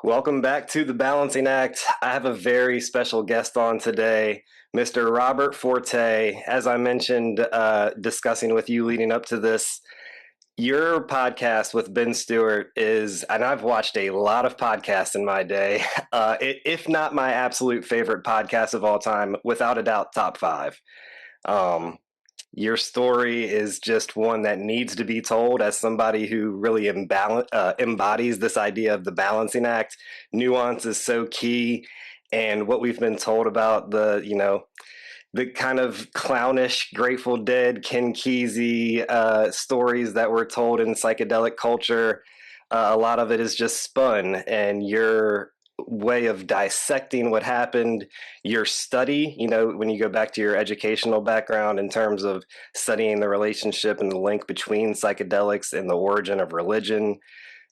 Welcome back to The Balancing Act. I have a very special guest on today, Mr. Robert Forte. As I mentioned, discussing with you leading up to this, your podcast with Ben Stewart is, and I've watched a lot of podcasts in my day, if not my absolute favorite podcast of all time, without a doubt, top five. Um, your story is just one that needs to be told as somebody who really embodies this idea of the balancing act. Nuance is so key. And what we've been told about the kind of clownish Grateful Dead, Ken Kesey stories that were told in psychedelic culture, a lot of it is just spun. And your way of dissecting what happened, your study, when you go back to your educational background in terms of studying the relationship and the link between psychedelics and the origin of religion,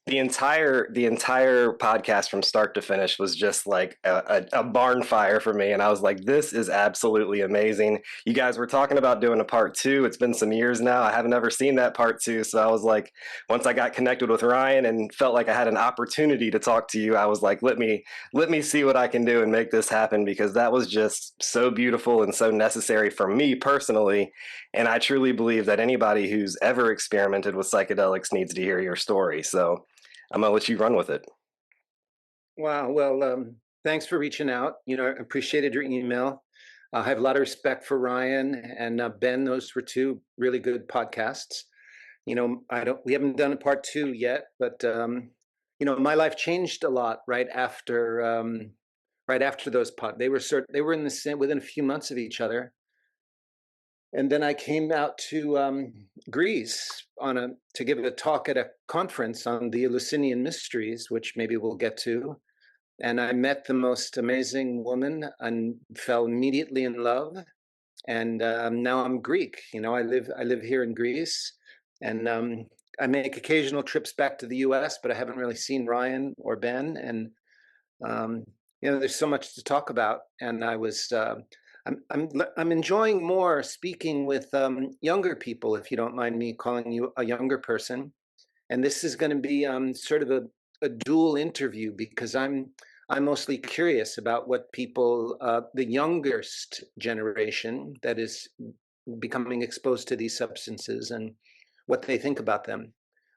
the entire podcast from start to finish was just like a barn fire for me, and I was like, this is absolutely amazing. You guys were talking about doing a part two. It's been some years now. I haven't ever seen that part two, so I was like, once I got connected with Ryan and felt like I had an opportunity to talk to you, I was like, let me see what I can do and make this happen, because that was just so beautiful and so necessary for me personally. And I truly believe that anybody who's ever experimented with psychedelics needs to hear your story. So I'm gonna let you run with it. Wow. Well, thanks for reaching out. I appreciated your email. I have a lot of respect for Ryan and Ben. Those were two really good podcasts. We haven't done a part two yet, but my life changed a lot right after those they were in the same within a few months of each other. And then I came out to Greece to give a talk at a conference on the Eleusinian mysteries, which maybe we'll get to. And I met the most amazing woman and fell immediately in love. And now I'm Greek. I live here in Greece, and I make occasional trips back to the U.S., but I haven't really seen Ryan or Ben. And there's so much to talk about. And I'm enjoying more speaking with younger people, if you don't mind me calling you a younger person. And this is going to be sort of a dual interview, because I'm mostly curious about what people, the youngest generation that is becoming exposed to these substances, and what they think about them.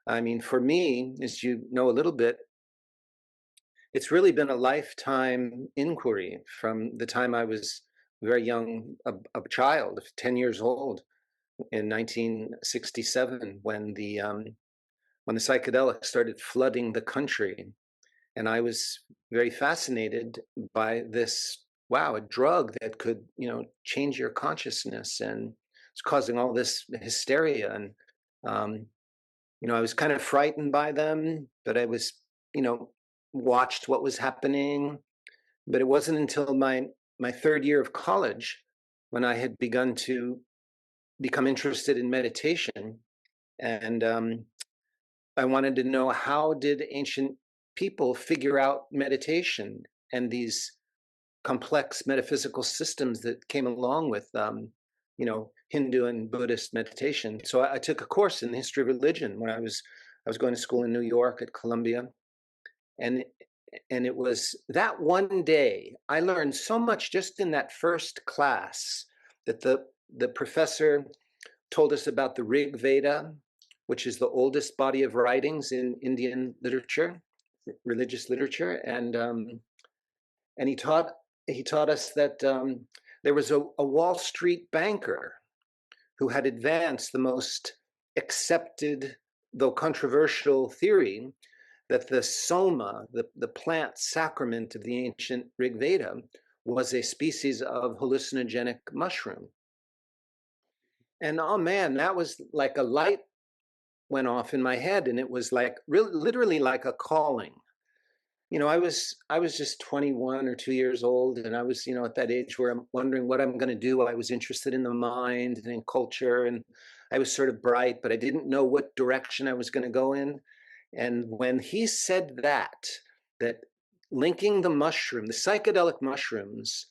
I mean, for me, as you know a little bit, it's really been a lifetime inquiry from the time I was very young, a child, 10 years old, in 1967, when the psychedelics started flooding the country. And I was very fascinated by this, wow, a drug that could, change your consciousness, and it's causing all this hysteria. And, I was kind of frightened by them, but I was, watched what was happening. But it wasn't until my third year of college, when I had begun to become interested in meditation. And I wanted to know, how did ancient people figure out meditation and these complex metaphysical systems that came along with Hindu and Buddhist meditation. So I took a course in the history of religion when I was going to school in New York at Columbia. And it was that one day I learned so much just in that first class, that the professor told us about the Rig Veda, which is the oldest body of writings in Indian literature, religious literature, and he taught us that there was a Wall Street banker who had advanced the most accepted, though controversial, theory that the soma, the plant sacrament of the ancient Rig Veda, was a species of hallucinogenic mushroom. And oh man, that was like a light went off in my head, and it was like literally like a calling. I was just 21 or 2 years old, and I was, at that age where I'm wondering what I'm going to do. I was interested in the mind and in culture, and I was sort of bright, but I didn't know what direction I was going to go in. And when he said that linking the psychedelic mushrooms,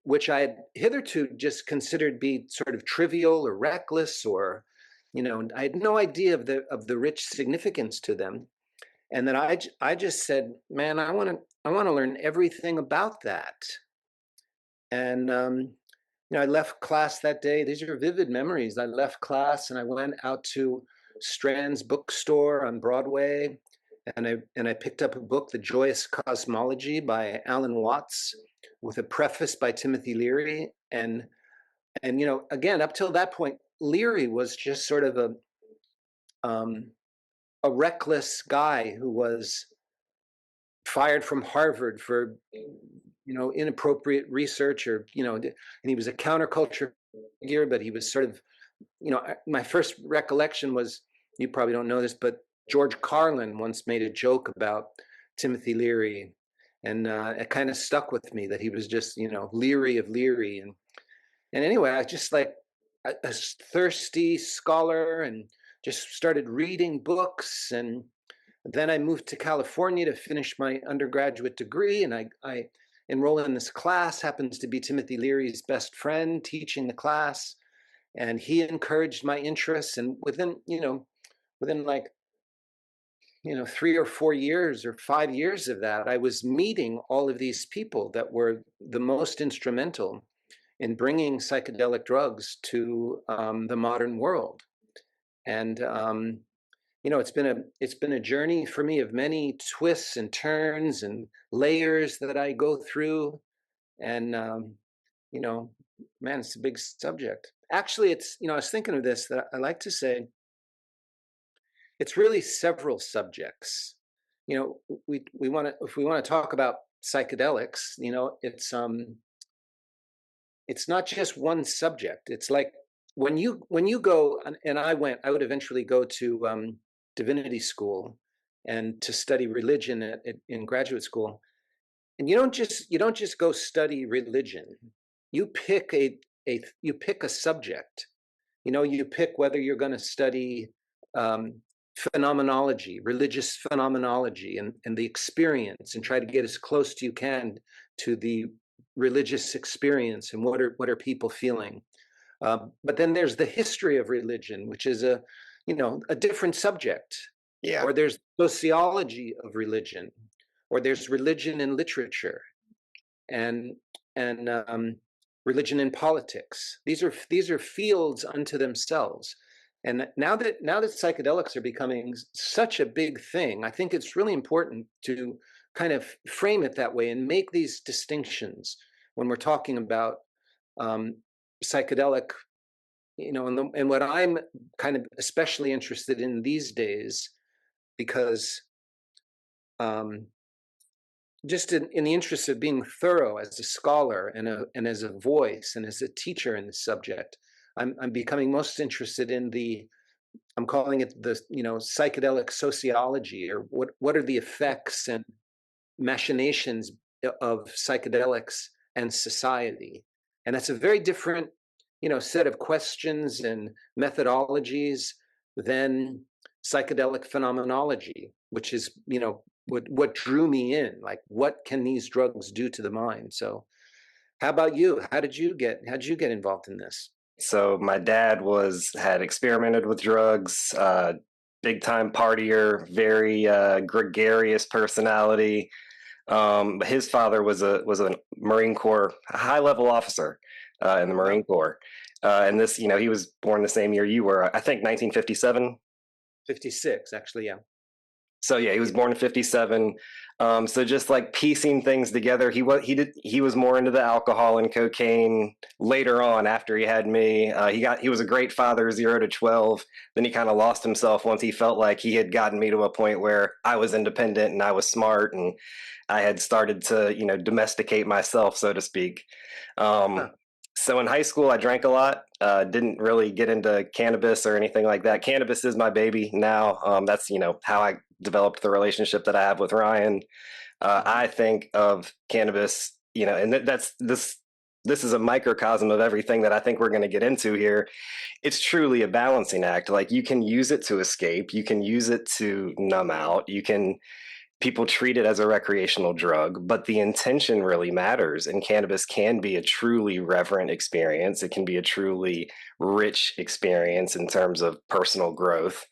which I had hitherto just considered be sort of trivial or reckless, or, I had no idea of the rich significance to them. And then I just said, man, I want to learn everything about that. And I left class that day. These are vivid memories. I left class and I went out to Strand's bookstore on Broadway, and I picked up a book, The Joyous Cosmology by Alan Watts, with a preface by Timothy Leary. And again, up till that point, Leary was just sort of a reckless guy who was fired from Harvard for inappropriate research, and he was a counterculture figure, but he was sort of, my first recollection was, you probably don't know this, but George Carlin once made a joke about Timothy Leary, and it kind of stuck with me that he was just, Leary of Leary. And anyway, I just like a thirsty scholar and just started reading books. And then I moved to California to finish my undergraduate degree, and I enroll in this class. Happens to be Timothy Leary's best friend teaching the class, and he encouraged my interest. And within like 3 or 4 years or 5 years of that, I was meeting all of these people that were the most instrumental in bringing psychedelic drugs to the modern world. And it's been a journey for me of many twists and turns and layers that I go through. And man, it's a big subject. Actually, I was thinking of this, that I like to say it's really several subjects. We want to, if we want to talk about psychedelics, it's not just one subject. It's like when you go, and I would eventually go to divinity school and to study religion in graduate school. And you don't just go study religion. You pick a subject. You pick whether you're going to study phenomenology, religious phenomenology, and the experience, and try to get as close as you can to the religious experience and what are people feeling. But then there's the history of religion, which is a different subject. Yeah. Or there's sociology of religion, or there's religion in literature, and religion in politics. These are fields unto themselves. And now that psychedelics are becoming such a big thing, I think it's really important to kind of frame it that way and make these distinctions when we're talking about psychedelic, and what I'm kind of especially interested in these days, because just in the interest of being thorough as a scholar and as a voice and as a teacher in the subject, I'm becoming most interested in I'm calling it the psychedelic sociology, or what are the effects and machinations of psychedelics and society. And that's a very different set of questions and methodologies than psychedelic phenomenology, which is what drew me in. Like, what can these drugs do to the mind? So how about you? How did you get involved in this? So my dad had experimented with drugs, big time partier, very gregarious personality. His father was a Marine Corps, a high level officer in the Marine Corps. And this, he was born the same year you were, I think 1957. 56, actually, yeah. So yeah, he was born in 57. So just like piecing things together, he was more into the alcohol and cocaine later on after he had me. He was a great father, 0 to 12. Then he kind of lost himself once he felt like he had gotten me to a point where I was independent and I was smart and I had started to, domesticate myself, so to speak. So in high school, I drank a lot. Didn't really get into cannabis or anything like that. Cannabis is my baby now. That's how I developed the relationship that I have with Ryan. I think of cannabis, and this is a microcosm of everything that I think we're going to get into here. It's truly a balancing act. Like, you can use it to escape, you can use it to numb out, people treat it as a recreational drug, but the intention really matters. And cannabis can be a truly reverent experience. It can be a truly rich experience in terms of personal growth.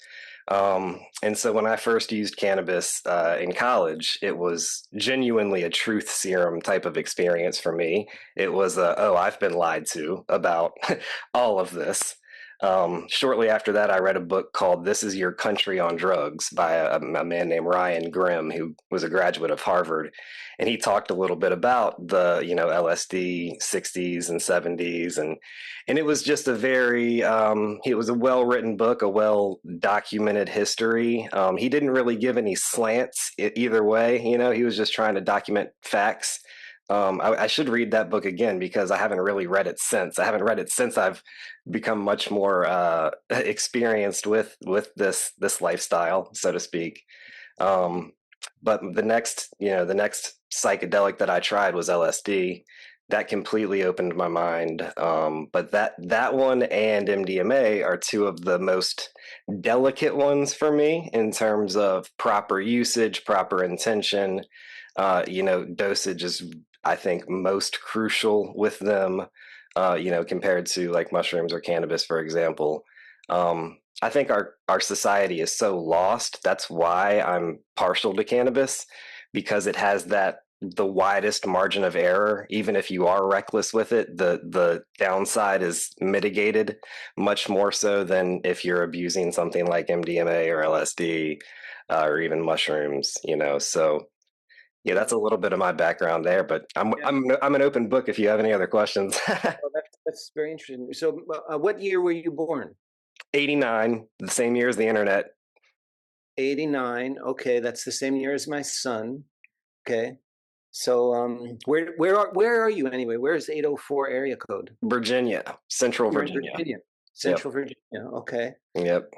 And so when I first used cannabis in college, it was genuinely a truth serum type of experience for me. It was, oh, I've been lied to about all of this. Shortly after that, I read a book called This Is Your Country on Drugs by a man named Ryan Grimm, who was a graduate of Harvard. And he talked a little bit about the, LSD 60s and 70s. And it was just it was a well-written book, a well-documented history. He didn't really give any slants either way. He was just trying to document facts. I should read that book again because I haven't really read it since. I haven't read it since I've become much more experienced with this lifestyle, so to speak. Um, but the next psychedelic that I tried was LSD. That completely opened my mind. But that one and MDMA are two of the most delicate ones for me in terms of proper usage, proper intention. Dosage is, I think, most crucial with them. Compared to like mushrooms or cannabis, for example. I think our society is so lost. That's why I'm partial to cannabis, because it has the widest margin of error. Even if you are reckless with it, the downside is mitigated much more so than if you're abusing something like MDMA or LSD or even mushrooms. So yeah, that's a little bit of my background there. But I'm Yeah, I'm I'm an open book if you have any other questions. well, that's very interesting. So, what year were you born? 89, the same year as the internet. 89. Okay, that's the same year as my son. Okay. So, where are you anyway? Where is 804 area code? Virginia, Central You're in Virginia. Virginia, Yep. Central Virginia. Okay. Yep.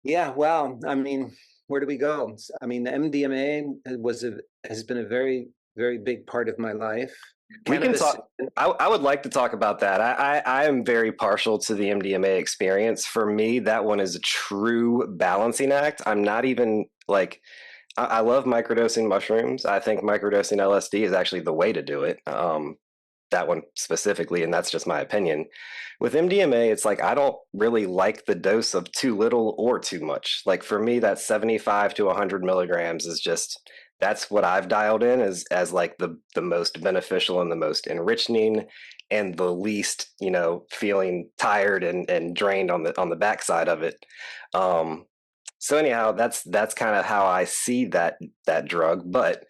Yeah. Wow. I mean, where do we go? I mean, the MDMA has been a very, very big part of my life. We can Cannabis. talk. I would like to talk about that. I am very partial to the MDMA experience. For me, that one is a true balancing act. I'm not even like, I love microdosing mushrooms. I think microdosing LSD is actually the way to do it. That one specifically, and that's just my opinion. With MDMA, it's like I don't really like the dose of too little or too much. Like for me, that 75 to 100 milligrams is just that's what I've dialed in as like the most beneficial and the most enriching and the least, feeling tired and drained on the backside of it. So anyhow, that's kind of how I see that drug, but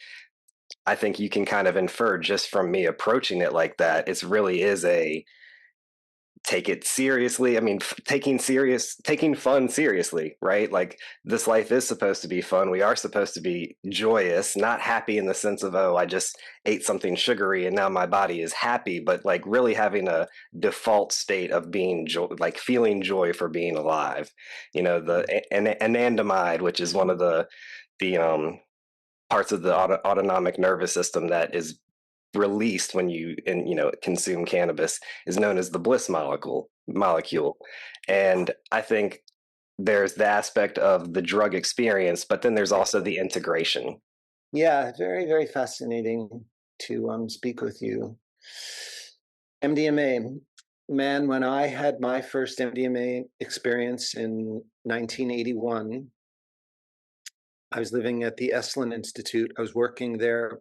I think you can kind of infer just from me approaching it like that, it really is a take it seriously. I mean, taking fun seriously, right? Like this life is supposed to be fun. We are supposed to be joyous, not happy in the sense of, oh, I just ate something sugary and now my body is happy, but like really having a default state of being like feeling joy for being alive. Anandamide, which is one of the parts of the autonomic nervous system that is released when you consume cannabis, is known as the bliss molecule. And I think there's the aspect of the drug experience, but then there's also the integration. Yeah, very, very fascinating to speak with you. MDMA, man, when I had my first MDMA experience in 1981, I was living at the Esalen Institute. I was working there.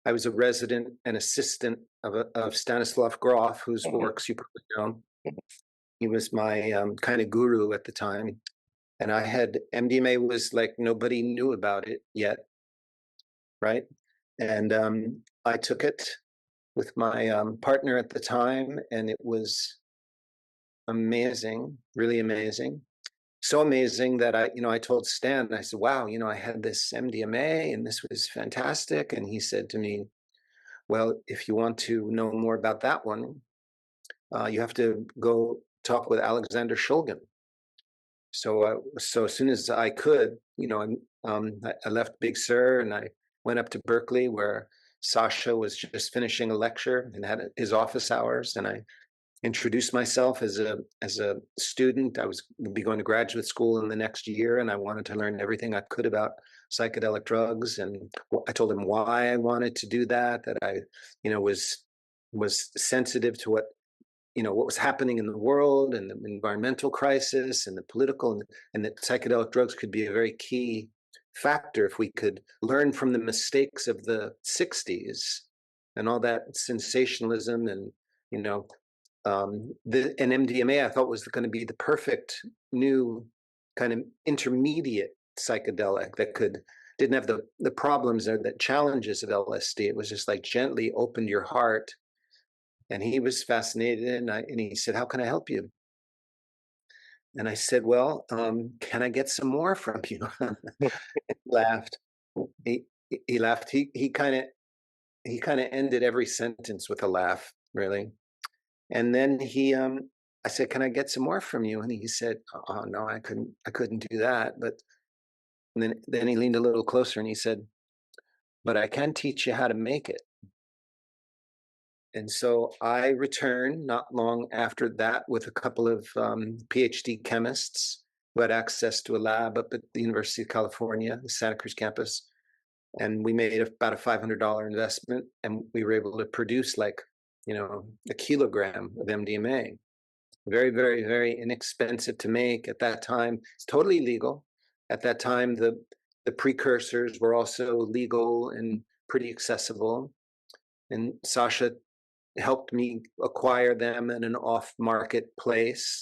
I was a resident and assistant of Stanislav Grof, whose Mhm. works you probably know. He was my kind of guru at the time. And I had MDMA was like nobody knew about it yet, right? And I took it with my partner at the time, and it was amazing, really amazing. So amazing that I told Stan, I said, wow, I had this MDMA and this was fantastic. And he said to me, well, if you want to know more about that one, you have to go talk with Alexander Shulgin. So as soon as I could, I left Big Sur and I went up to Berkeley where Sasha was just finishing a lecture and had his office hours, and I introduced myself as a student. I was would be going to graduate school in the next year, and I wanted to learn everything I could about psychedelic drugs. And I told him why I wanted to do that. That I, was sensitive to what what was happening in the world and the environmental crisis and the political, and that psychedelic drugs could be a very key factor if we could learn from the mistakes of the 60s and all that sensationalism and, and MDMA I thought was going to be the perfect new kind of intermediate psychedelic that didn't have the problems or the challenges of LSD. It was just like gently opened your heart. And he was fascinated, and he said, "How can I help you?" And I said, "Well, can I get some more from you?" He laughed. He laughed. He kind of ended every sentence with a laugh, really. And then I said, "Can I get some more from you?" And he said, "Oh no, I couldn't do that." But then he leaned a little closer and he said, "But I can teach you how to make it." And so I returned not long after that with a couple of PhD chemists who had access to a lab up at the University of California, the Santa Cruz campus. And we made about a $500 investment, and we were able to produce a kilogram of MDMA. Very, very, very inexpensive to make at that time. It's totally legal. At that time, the precursors were also legal and pretty accessible. And Sasha helped me acquire them in an off-market place.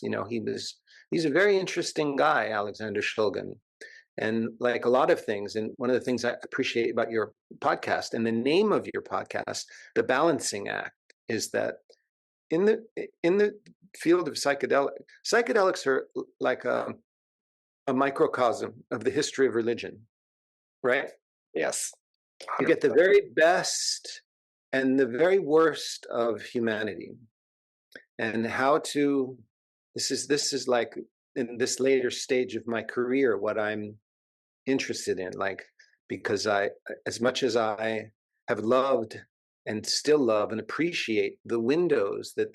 He's a very interesting guy, Alexander Shulgin. And like a lot of things, and one of the things I appreciate about your podcast and the name of your podcast, The Balancing Act, is that in the field of psychedelics are like a microcosm of the history of religion, right? Yes. You get the very best and the very worst of humanity, and this is like in this later stage of my career what I'm interested in, because as much as I have loved and still love and appreciate the windows that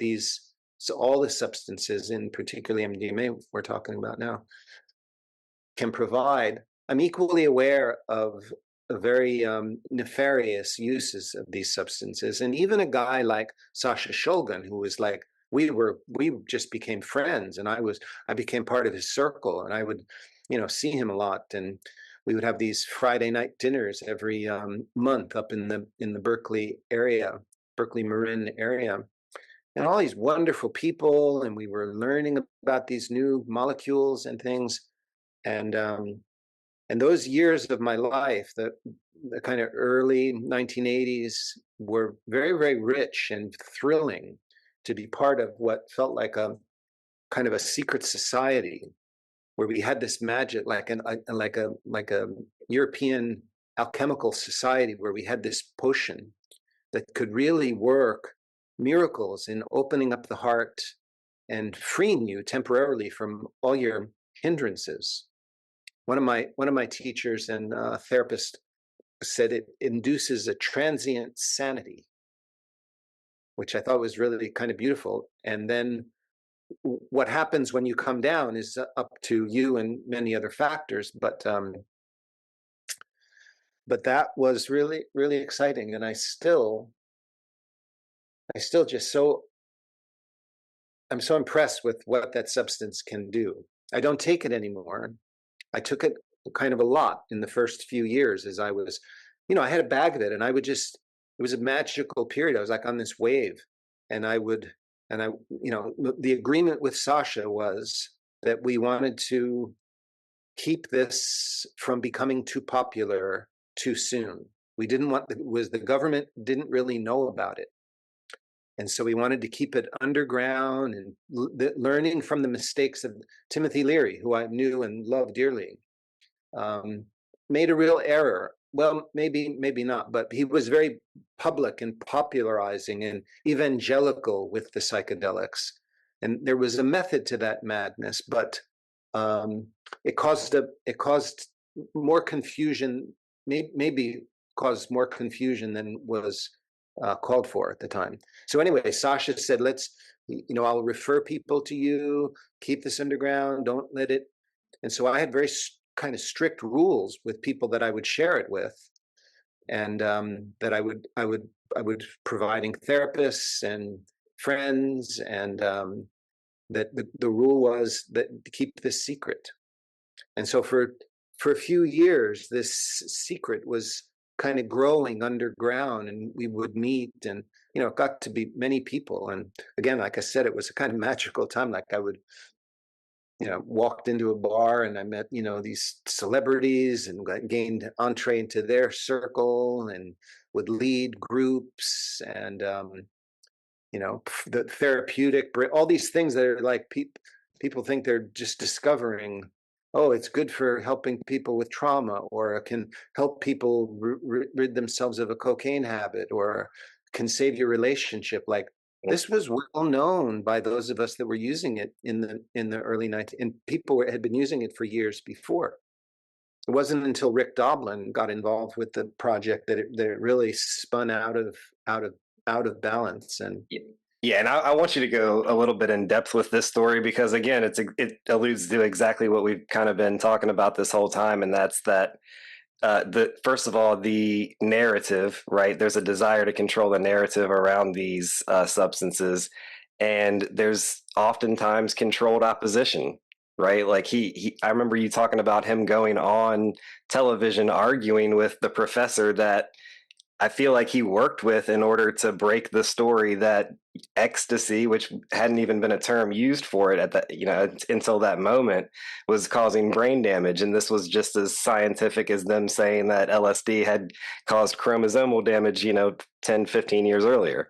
all the substances, in particularly MDMA we're talking about now, can provide, I'm equally aware of very nefarious uses of these substances. And even a guy like Sasha Shulgin, who was like, we just became friends, and I became part of his circle, and I would, see him a lot, and we would have these Friday night dinners every month up in the Berkeley Marin area, and all these wonderful people, and we were learning about these new molecules and things, and those years of my life, the kind of early 1980s, were very, very rich and thrilling to be part of what felt like a kind of a secret society where we had this magic, like a European alchemical society, where we had this potion that could really work miracles in opening up the heart and freeing you temporarily from all your hindrances. One of my teachers and therapist said it induces a transient sanity, which I thought was really kind of beautiful. And then what happens when you come down is up to you and many other factors, but that was really, really exciting. And I still just I'm so impressed with what that substance can do. I don't take it anymore. I took it kind of a lot in the first few years as I was, I had a bag of it, and it was a magical period. I was like on this wave, and the agreement with Sasha was that we wanted to keep this from becoming too popular too soon. We didn't want the government didn't really know about it. And so we wanted to keep it underground and learning from the mistakes of Timothy Leary, who I knew and loved dearly. Made a real error. Well, maybe not, but he was very public and popularizing and evangelical with the psychedelics. And there was a method to that madness, but it caused more confusion, maybe caused more confusion than was called for at the time. So anyway, Sasha said, I'll refer people to you, keep this underground, don't let it. And so I had very kind of strict rules with people that I would share it with, and that I would providing therapists and friends, and that the rule was that to keep this secret. And so for a few years, this secret was kind of growing underground, and we would meet, and it got to be many people. And again, like I said, it was a kind of magical time. Like I would, walked into a bar and I met, these celebrities and gained entree into their circle and would lead groups and, the therapeutic, all these things that are like people think they're just discovering, oh, it's good for helping people with trauma, or it can help people rid themselves of a cocaine habit, or can save your relationship. Like this was well known by those of us that were using it in the early 19, and people had been using it for years before. It wasn't until Rick Doblin got involved with the project that it really spun out of balance. And yeah, and I want you to go a little bit in depth with this story because again, it alludes to exactly what we've kind of been talking about this whole time, and that's that first of all, the narrative, right? There's a desire to control the narrative around these substances, and there's oftentimes controlled opposition, right? Like I remember you talking about him going on television arguing with the professor that I feel like he worked with in order to break the story that ecstasy, which hadn't even been a term used for it at that, until that moment, was causing brain damage. And this was just as scientific as them saying that LSD had caused chromosomal damage, 10, 15 years earlier.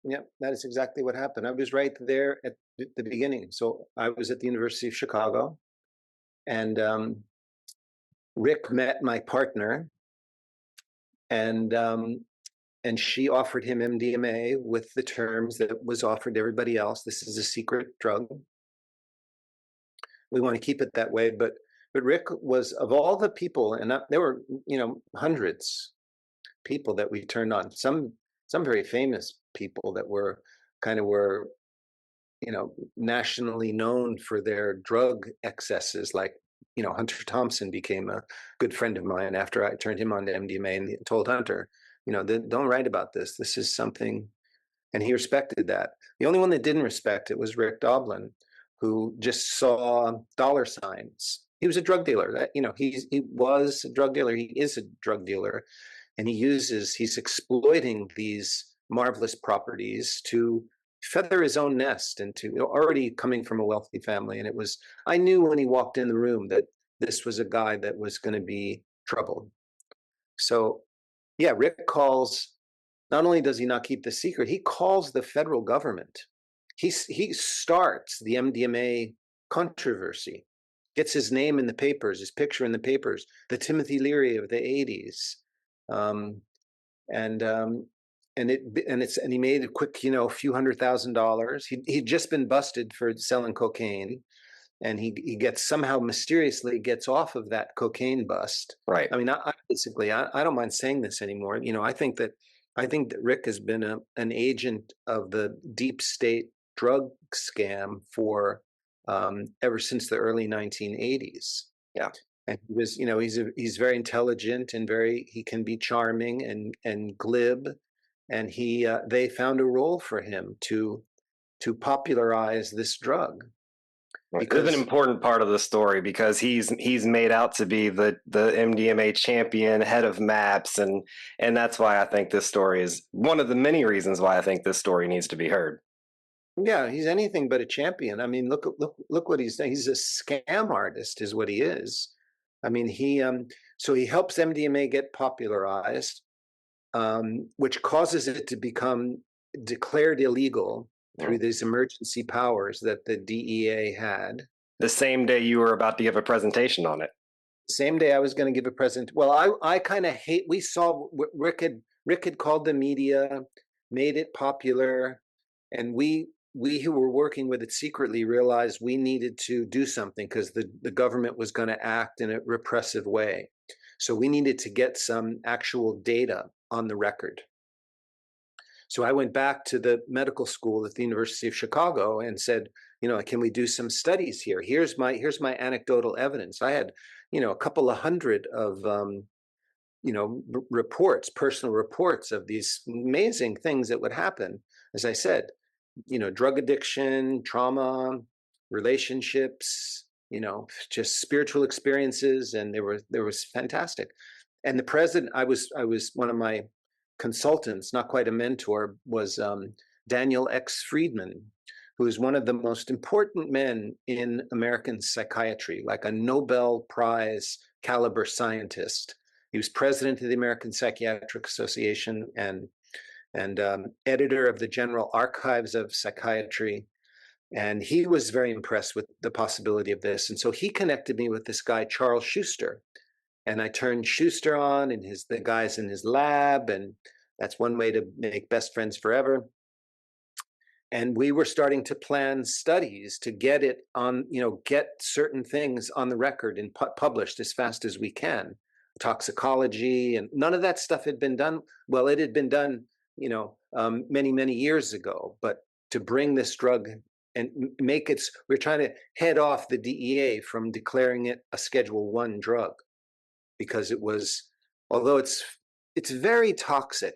Yeah, that is exactly what happened. I was right there at the beginning. So I was at the University of Chicago, and Rick met my partner, and she offered him MDMA with the terms that was offered to everybody else. This is a secret drug. We want to keep it that way, but Rick was, of all the people, and there were hundreds of people that we turned on. Some very famous people that were nationally known for their drug excesses, like Hunter Thompson became a good friend of mine after I turned him on to MDMA and told Hunter, don't write about this. This is something, and he respected that. The only one that didn't respect it was Rick Doblin, who just saw dollar signs. He was a drug dealer. That he was a drug dealer. He is a drug dealer, and he's exploiting these marvelous properties to feather his own nest, and to already coming from a wealthy family. And I knew when he walked in the room that this was a guy that was going to be troubled. So yeah, Rick calls, not only does he not keep the secret, he calls the federal government. He starts the MDMA controversy, gets his name in the papers, his picture in the papers, the Timothy Leary of the 80s. And he made a quick, a few $100,000. He'd just been busted for selling cocaine, and he gets somehow mysteriously gets off of that cocaine bust. Right. I mean, I don't mind saying this anymore. I think that Rick has been an agent of the deep state drug scam for ever since the early 1980s. Yeah. And he was, he's very intelligent and he can be charming and glib. And they found a role for him to popularize this drug. Because it's an important part of the story because he's made out to be the MDMA champion, head of MAPS, and that's why I think this story is one of the many reasons why I think this story needs to be heard. Yeah, he's anything but a champion. I mean, look what he's done. He's a scam artist, is what he is. I mean, so he helps MDMA get popularized, which causes it to become declared illegal through these emergency powers that the DEA had. The same day you were about to give a presentation on it. Same day I was going to give a present. Well, I kind of hate. We saw Rick had called the media, made it popular, and we who were working with it secretly realized we needed to do something because the government was going to act in a repressive way. So we needed to get some actual data on the record. So I went back to the medical school at the University of Chicago and said, can we do some studies here? Here's my anecdotal evidence. I had, a couple of hundred of reports, personal reports of these amazing things that would happen. As I said, drug addiction, trauma, relationships, just spiritual experiences, and there was fantastic. And the president, I was one of my consultants, not quite a mentor, was Daniel X. Friedman, who is one of the most important men in American psychiatry, like a Nobel Prize caliber scientist. He was president of the American Psychiatric Association and editor of the General Archives of Psychiatry. And he was very impressed with the possibility of this. And so he connected me with this guy, Charles Schuster. And I turned Schuster on and the guys in his lab. And that's one way to make best friends forever. And we were starting to plan studies to get it on, get certain things on the record and published as fast as we can. Toxicology, and none of that stuff had been done. Well, it had been done, many, many years ago. But to bring this drug and make it, we're trying to head off the DEA from declaring it a Schedule I drug, because it was, although it's very toxic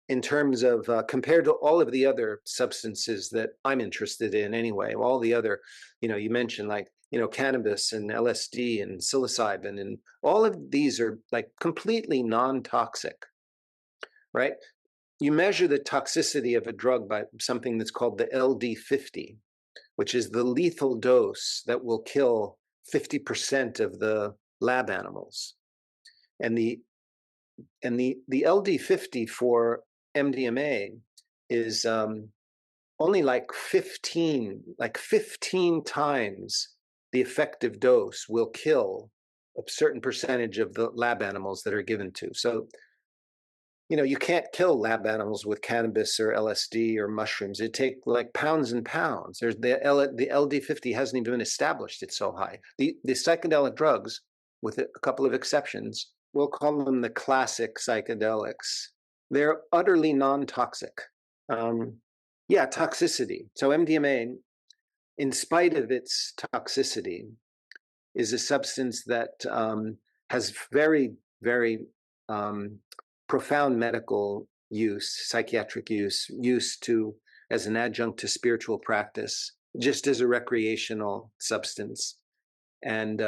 in terms of compared to all of the other substances that I'm interested in anyway. All the other, you mentioned like, cannabis and LSD and psilocybin, and all of these are like completely non-toxic, right? You measure the toxicity of a drug by something that's called the LD50, which is the lethal dose that will kill 50% of the lab animals. And the LD50 for MDMA is only like 15 times the effective dose will kill a certain percentage of the lab animals that are given to. So, you can't kill lab animals with cannabis or LSD or mushrooms. It take like pounds and pounds. There's the LD50 hasn't even been established. It's so high. The psychedelic drugs, with a couple of exceptions, we'll call them the classic psychedelics. They're utterly non-toxic. Toxicity. So MDMA, in spite of its toxicity, is a substance that has very, very profound medical use, psychiatric use as an adjunct to spiritual practice, just as a recreational substance. And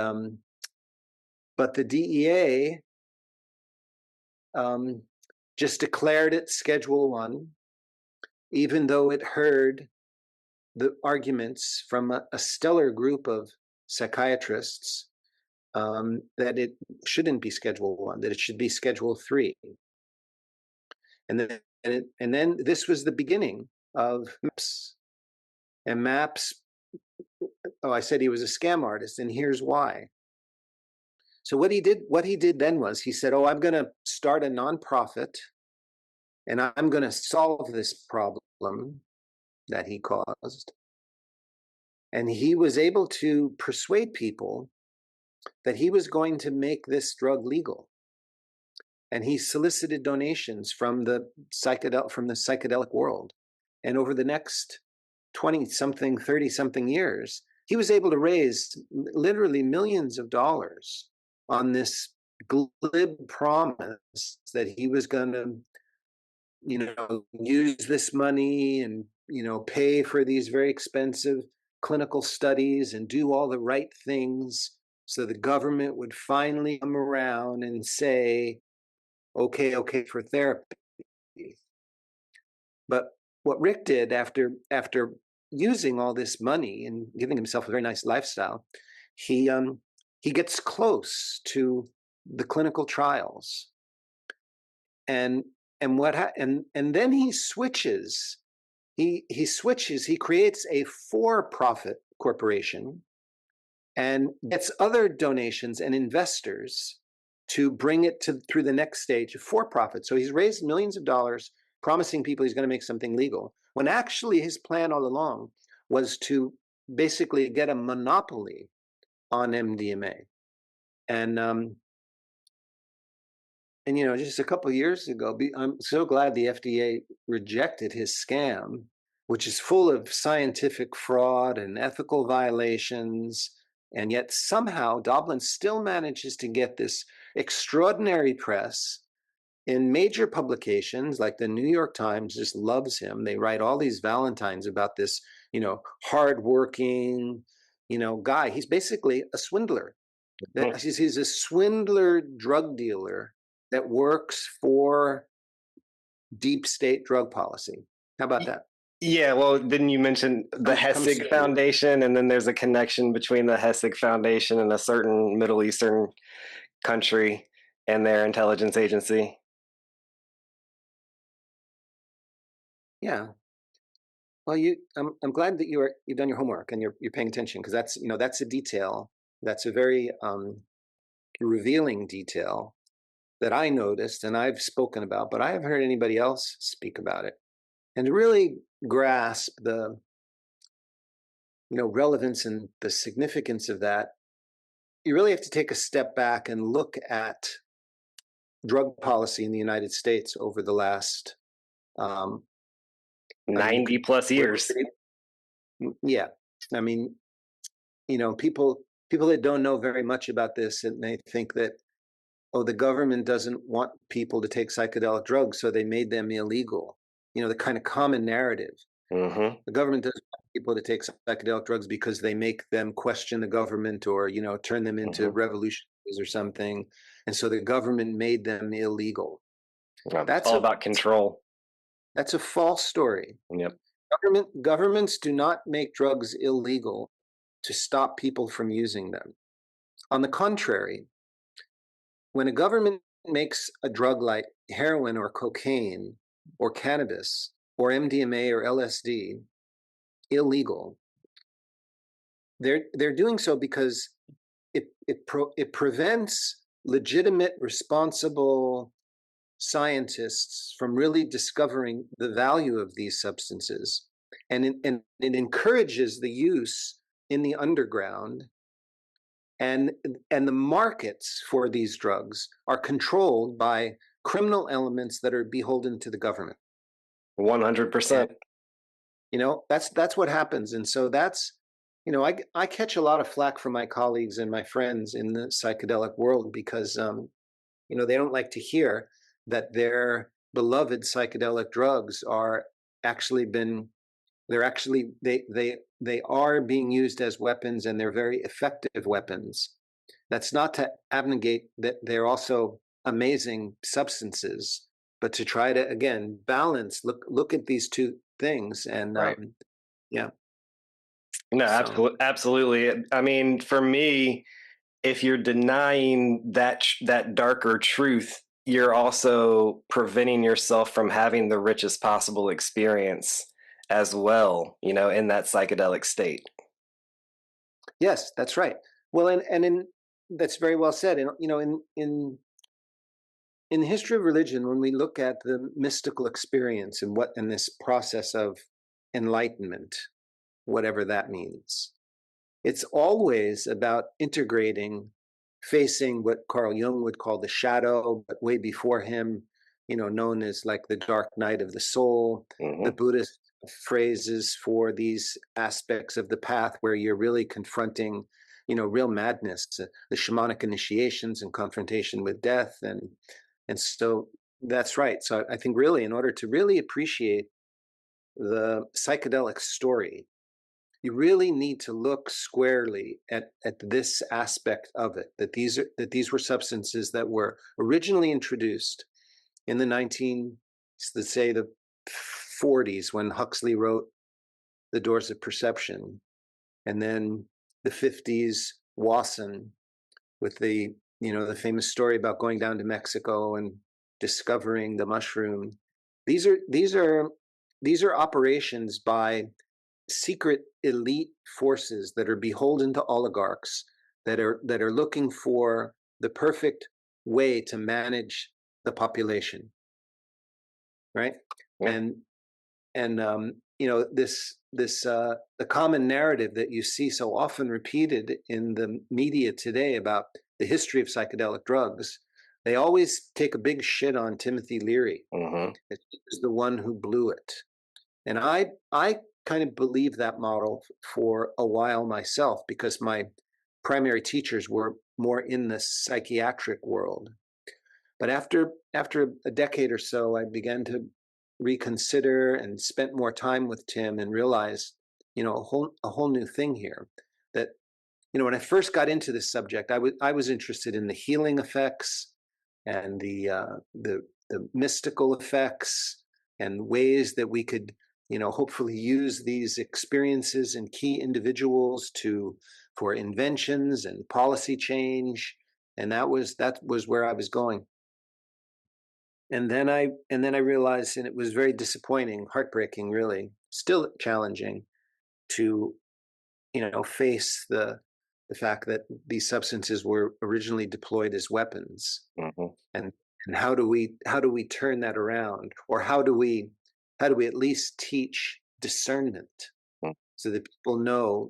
but the DEA just declared it Schedule I, even though it heard the arguments from a stellar group of psychiatrists that it shouldn't be Schedule I, that it should be Schedule III. And then this was the beginning of MAPS. And MAPS, I said he was a scam artist, and here's why. So what he did then was he said, I'm going to start a nonprofit, and I'm going to solve this problem that he caused. And he was able to persuade people that he was going to make this drug legal. And he solicited donations from the psychedelic world. And over the next 20-something, 30-something years, he was able to raise literally millions of dollars on this glib promise that he was going to, use this money and, pay for these very expensive clinical studies and do all the right things so the government would finally come around and say, okay for therapy. But what Rick did after using all this money and giving himself a very nice lifestyle, he gets close to the clinical trials, and then he switches. He creates a for-profit corporation and gets other donations and investors to bring it through the next stage of for-profit. So he's raised millions of dollars, promising people he's going to make something legal, when actually his plan all along was to basically get a monopoly on MDMA. And just a couple of years ago, I'm so glad the FDA rejected his scam, which is full of scientific fraud and ethical violations. And yet somehow Doblin still manages to get this extraordinary press in major publications like the New York Times just loves him. They write all these valentines about this, hardworking, guy. He's basically a swindler. He's a swindler drug dealer that works for deep state drug policy. How about that? Yeah, well, didn't you mention the Hessig Foundation, and then there's a connection between the Hessig Foundation and a certain Middle Eastern country and their intelligence agency? Yeah. Well, I'm glad that you've done your homework and you're paying attention, because that's a detail. That's a very revealing detail that I noticed and I've spoken about, but I haven't heard anybody else speak about it. And to really grasp the relevance and the significance of that, you really have to take a step back and look at drug policy in the United States over the last 90 plus years. Yeah. I mean, people that don't know very much about this, and they think that, the government doesn't want people to take psychedelic drugs, so they made them illegal. The kind of common narrative. Mm-hmm. The government doesn't want people to take psychedelic drugs because they make them question the government, or turn them into revolutionaries or something, and so the government made them illegal. That's all about control. That's a false story. Yep. Governments do not make drugs illegal to stop people from using them. On the contrary, when a government makes a drug like heroin or cocaine or cannabis or MDMA or LSD illegal, they're doing so because it prevents legitimate, responsible scientists from really discovering the value of these substances, and it encourages the use in the underground, and the markets for these drugs are controlled by criminal elements that are beholden to the government. 100%. That's what happens. And so that's, I catch a lot of flack from my colleagues and my friends in the psychedelic world because they don't like to hear that their beloved psychedelic drugs are actually they are being used as weapons, and they're very effective weapons. That's not to abnegate that they're also amazing substances, but to try to, again, balance, look at these two things. And right. Yeah. No, absolutely. I mean, for me, if you're denying that darker truth, you're also preventing yourself from having the richest possible experience as well, in that psychedelic state. Yes, that's right. Well, and that's very well said. And in the history of religion, when we look at the mystical experience and this process of enlightenment, whatever that means, it's always about integrating, facing what Carl Jung would call the shadow, but way before him, known as like the dark night of the soul. The Buddhist phrases for these aspects of the path where you're really confronting, real madness, the shamanic initiations and confrontation with death. And so that's right. So I think really, in order to really appreciate the psychedelic story, you really need to look squarely at this aspect of it, that these were substances that were originally introduced in the let's say the 40s, when Huxley wrote The Doors of Perception, and then the 50s, Wasson, with the famous story about going down to Mexico and discovering the mushroom. These are operations by secret elite forces that are beholden to oligarchs, that are looking for the perfect way to manage the population, right? Yeah. And this the common narrative that you see so often repeated in the media today about the history of psychedelic drugs, they always take a big shit on Timothy Leary. He was the one who blew it. And I kind of believed that model for a while myself, because my primary teachers were more in the psychiatric world. But after a decade or so, I began to reconsider and spent more time with Tim and realized, a whole new thing here. That, when I first got into this subject, I was interested in the healing effects and the mystical effects and ways that we could, hopefully use these experiences in key individuals for inventions and policy change. And that was where I was going. And then I realized, and it was very disappointing, heartbreaking, really, still challenging to, face the fact that these substances were originally deployed as weapons. Mm-hmm. And how do we turn that around, or how do we at least teach discernment so that people know,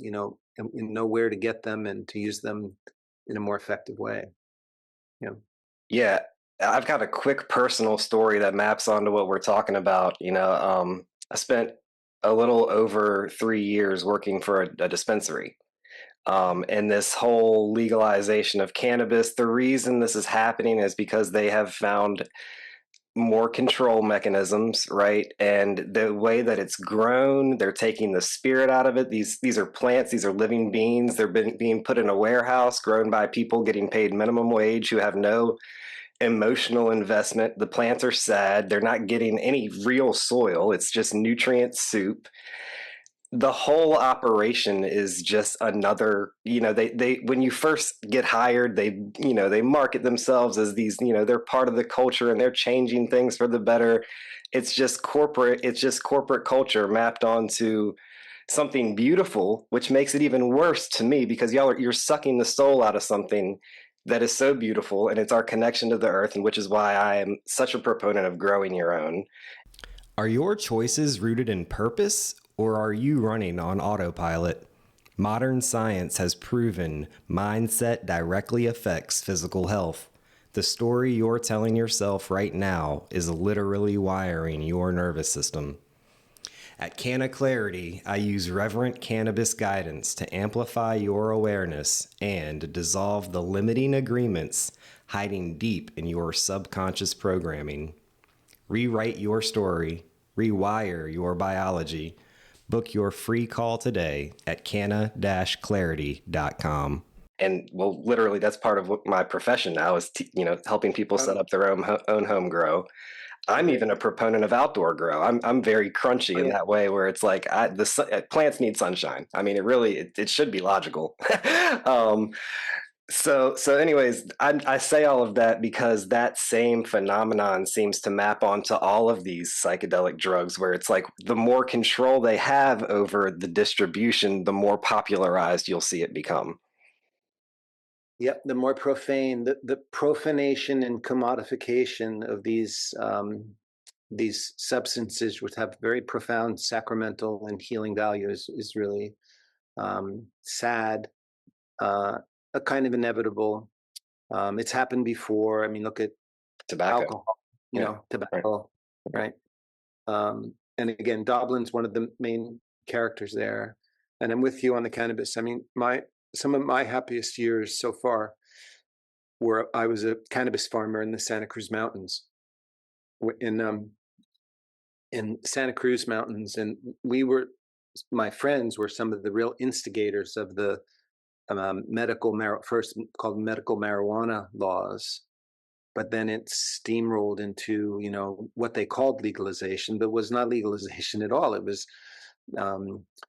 know where to get them and to use them in a more effective way. Yeah, I've got a quick personal story that maps onto what we're talking about. I spent a little over 3 years working for a dispensary. And this whole legalization of cannabis, the reason this is happening is because they have found more control mechanisms, right? And the way that it's grown, they're taking the spirit out of it. These are plants, these are living beings. They're being put in a warehouse, grown by people getting paid minimum wage who have no emotional investment. The plants are sad. They're not getting any real soil. It's just nutrient soup. The whole operation is just another, they when you first get hired, they market themselves as these, they're part of the culture and they're changing things for the better. It's just corporate culture mapped onto something beautiful, which makes it even worse to me, because you're sucking the soul out of something that is so beautiful, and it's our connection to the earth, and which is why I am such a proponent of growing your own. Are your choices rooted in purpose, or are you running on autopilot? Modern science has proven mindset directly affects physical health. The story you're telling yourself right now is literally wiring your nervous system. At Canna Clarity, I use reverent cannabis guidance to amplify your awareness and dissolve the limiting agreements hiding deep in your subconscious programming. Rewrite your story, rewire your biology. Book your free call today at canna-clarity.com. And well, literally, that's part of what my profession now is, helping people set up their own home grow. I'm even a proponent of outdoor grow. I'm very crunchy in that way, where it's like plants need sunshine. I mean, it should be logical. So anyways, I say all of that because that same phenomenon seems to map onto all of these psychedelic drugs, where it's like the more control they have over the distribution, the more popularized you'll see it become. Yep, the more profane, the profanation and commodification of these substances, which have very profound sacramental and healing values, is really sad, a kind of inevitable. It's happened before. I mean, look at Tobacco. alcohol, tobacco, right? And again, Doblin's one of the main characters there. And I'm with you on the cannabis. I mean, some of my happiest years so far were I was a cannabis farmer in the Santa Cruz Mountains, in Santa Cruz Mountains, and my friends were some of the real instigators of the first called medical marijuana laws, but then it steamrolled into what they called legalization, but was not legalization at all. It was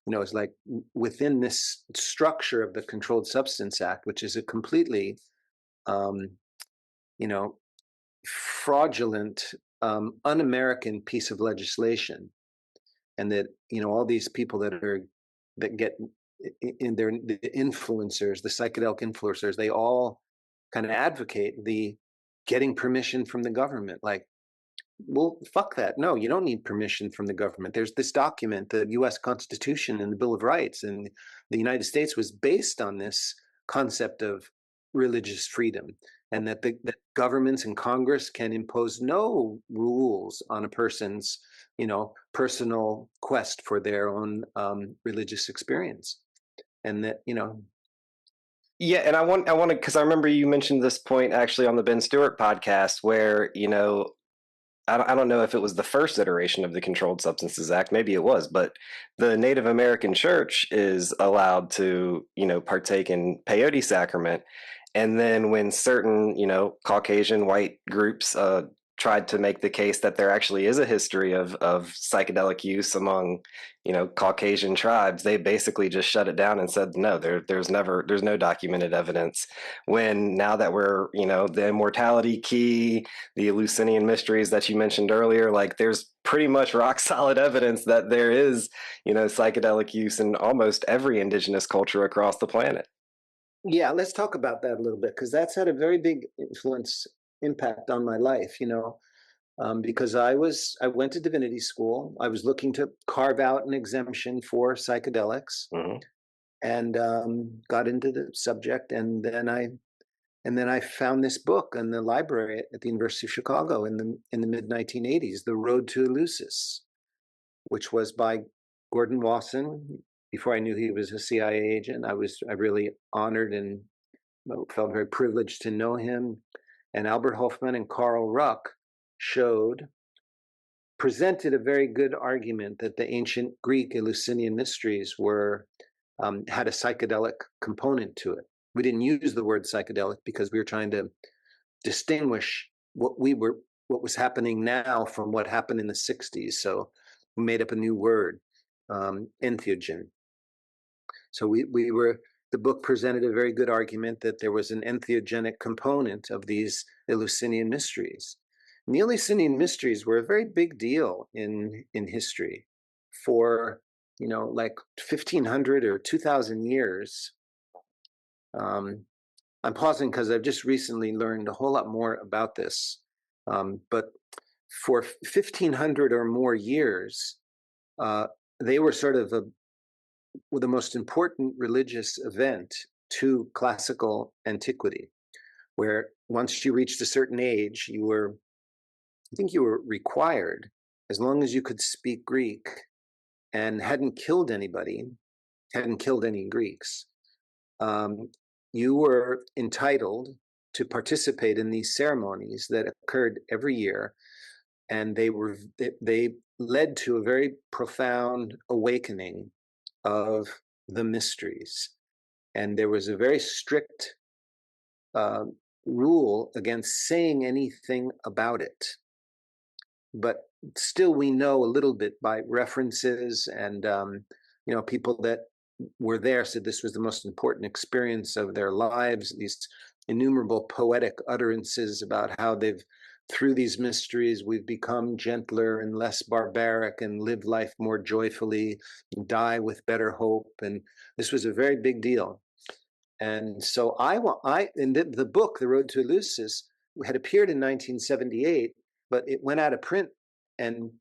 it's like within this structure of the Controlled Substance Act, which is a completely fraudulent, un-American piece of legislation, and that all these people that get in there, the influencers, the psychedelic influencers, they all kind of advocate the getting permission from the government. Like, well, fuck that. No, you don't need permission from the government. There's this document, the U.S. Constitution and the Bill of Rights, and the United States was based on this concept of religious freedom, and that that governments and Congress can impose no rules on a person's, personal quest for their own religious experience, and that Yeah, and I want to, because I remember you mentioned this point actually on the Ben Stewart podcast, where I don't know if it was the first iteration of the Controlled Substances Act, maybe it was, but the Native American Church is allowed to partake in peyote sacrament, and then when certain Caucasian white groups tried to make the case that there actually is a history of psychedelic use among Caucasian tribes, they basically just shut it down and said no, there's no documented evidence. When now that we're the immortality key, the Eleusinian mysteries that you mentioned earlier, like there's pretty much rock solid evidence that there is psychedelic use in almost every indigenous culture across the planet. Yeah, let's talk about that a little bit, because that's had a very big impact on my life. Because I went to divinity school. I was looking to carve out an exemption for psychedelics, Hmm. and got into the subject, and then I found this book in the library at the University of Chicago in the mid 1980s, The Road to Eleusis, which was by Gordon Wasson. Before I knew he was a CIA agent, I really honored and felt very privileged to know him. And Albert Hofmann and Carl Ruck presented a very good argument that the ancient Greek Eleusinian mysteries had a psychedelic component to it. We didn't use the word psychedelic because we were trying to distinguish what was happening now from what happened in the 60s. So we made up a new word, entheogen. So the book presented a very good argument that there was an entheogenic component of these Eleusinian mysteries. And the Eleusinian mysteries were a very big deal in history for, like 1500 or 2000 years. I'm pausing because I've just recently learned a whole lot more about this. But for 1500 or more years, they were sort of the most important religious event to classical antiquity, where once you reached a certain age, I think you were required, as long as you could speak Greek and hadn't killed any Greeks, you were entitled to participate in these ceremonies that occurred every year, and they led to a very profound awakening of the mysteries. And there was a very strict rule against saying anything about it. But still, we know a little bit by references, and people that were there said this was the most important experience of their lives. These innumerable poetic utterances about how through these mysteries, we've become gentler and less barbaric and live life more joyfully, and die with better hope. And this was a very big deal. And so in the book, The Road to Eleusis, had appeared in 1978, but it went out of print. And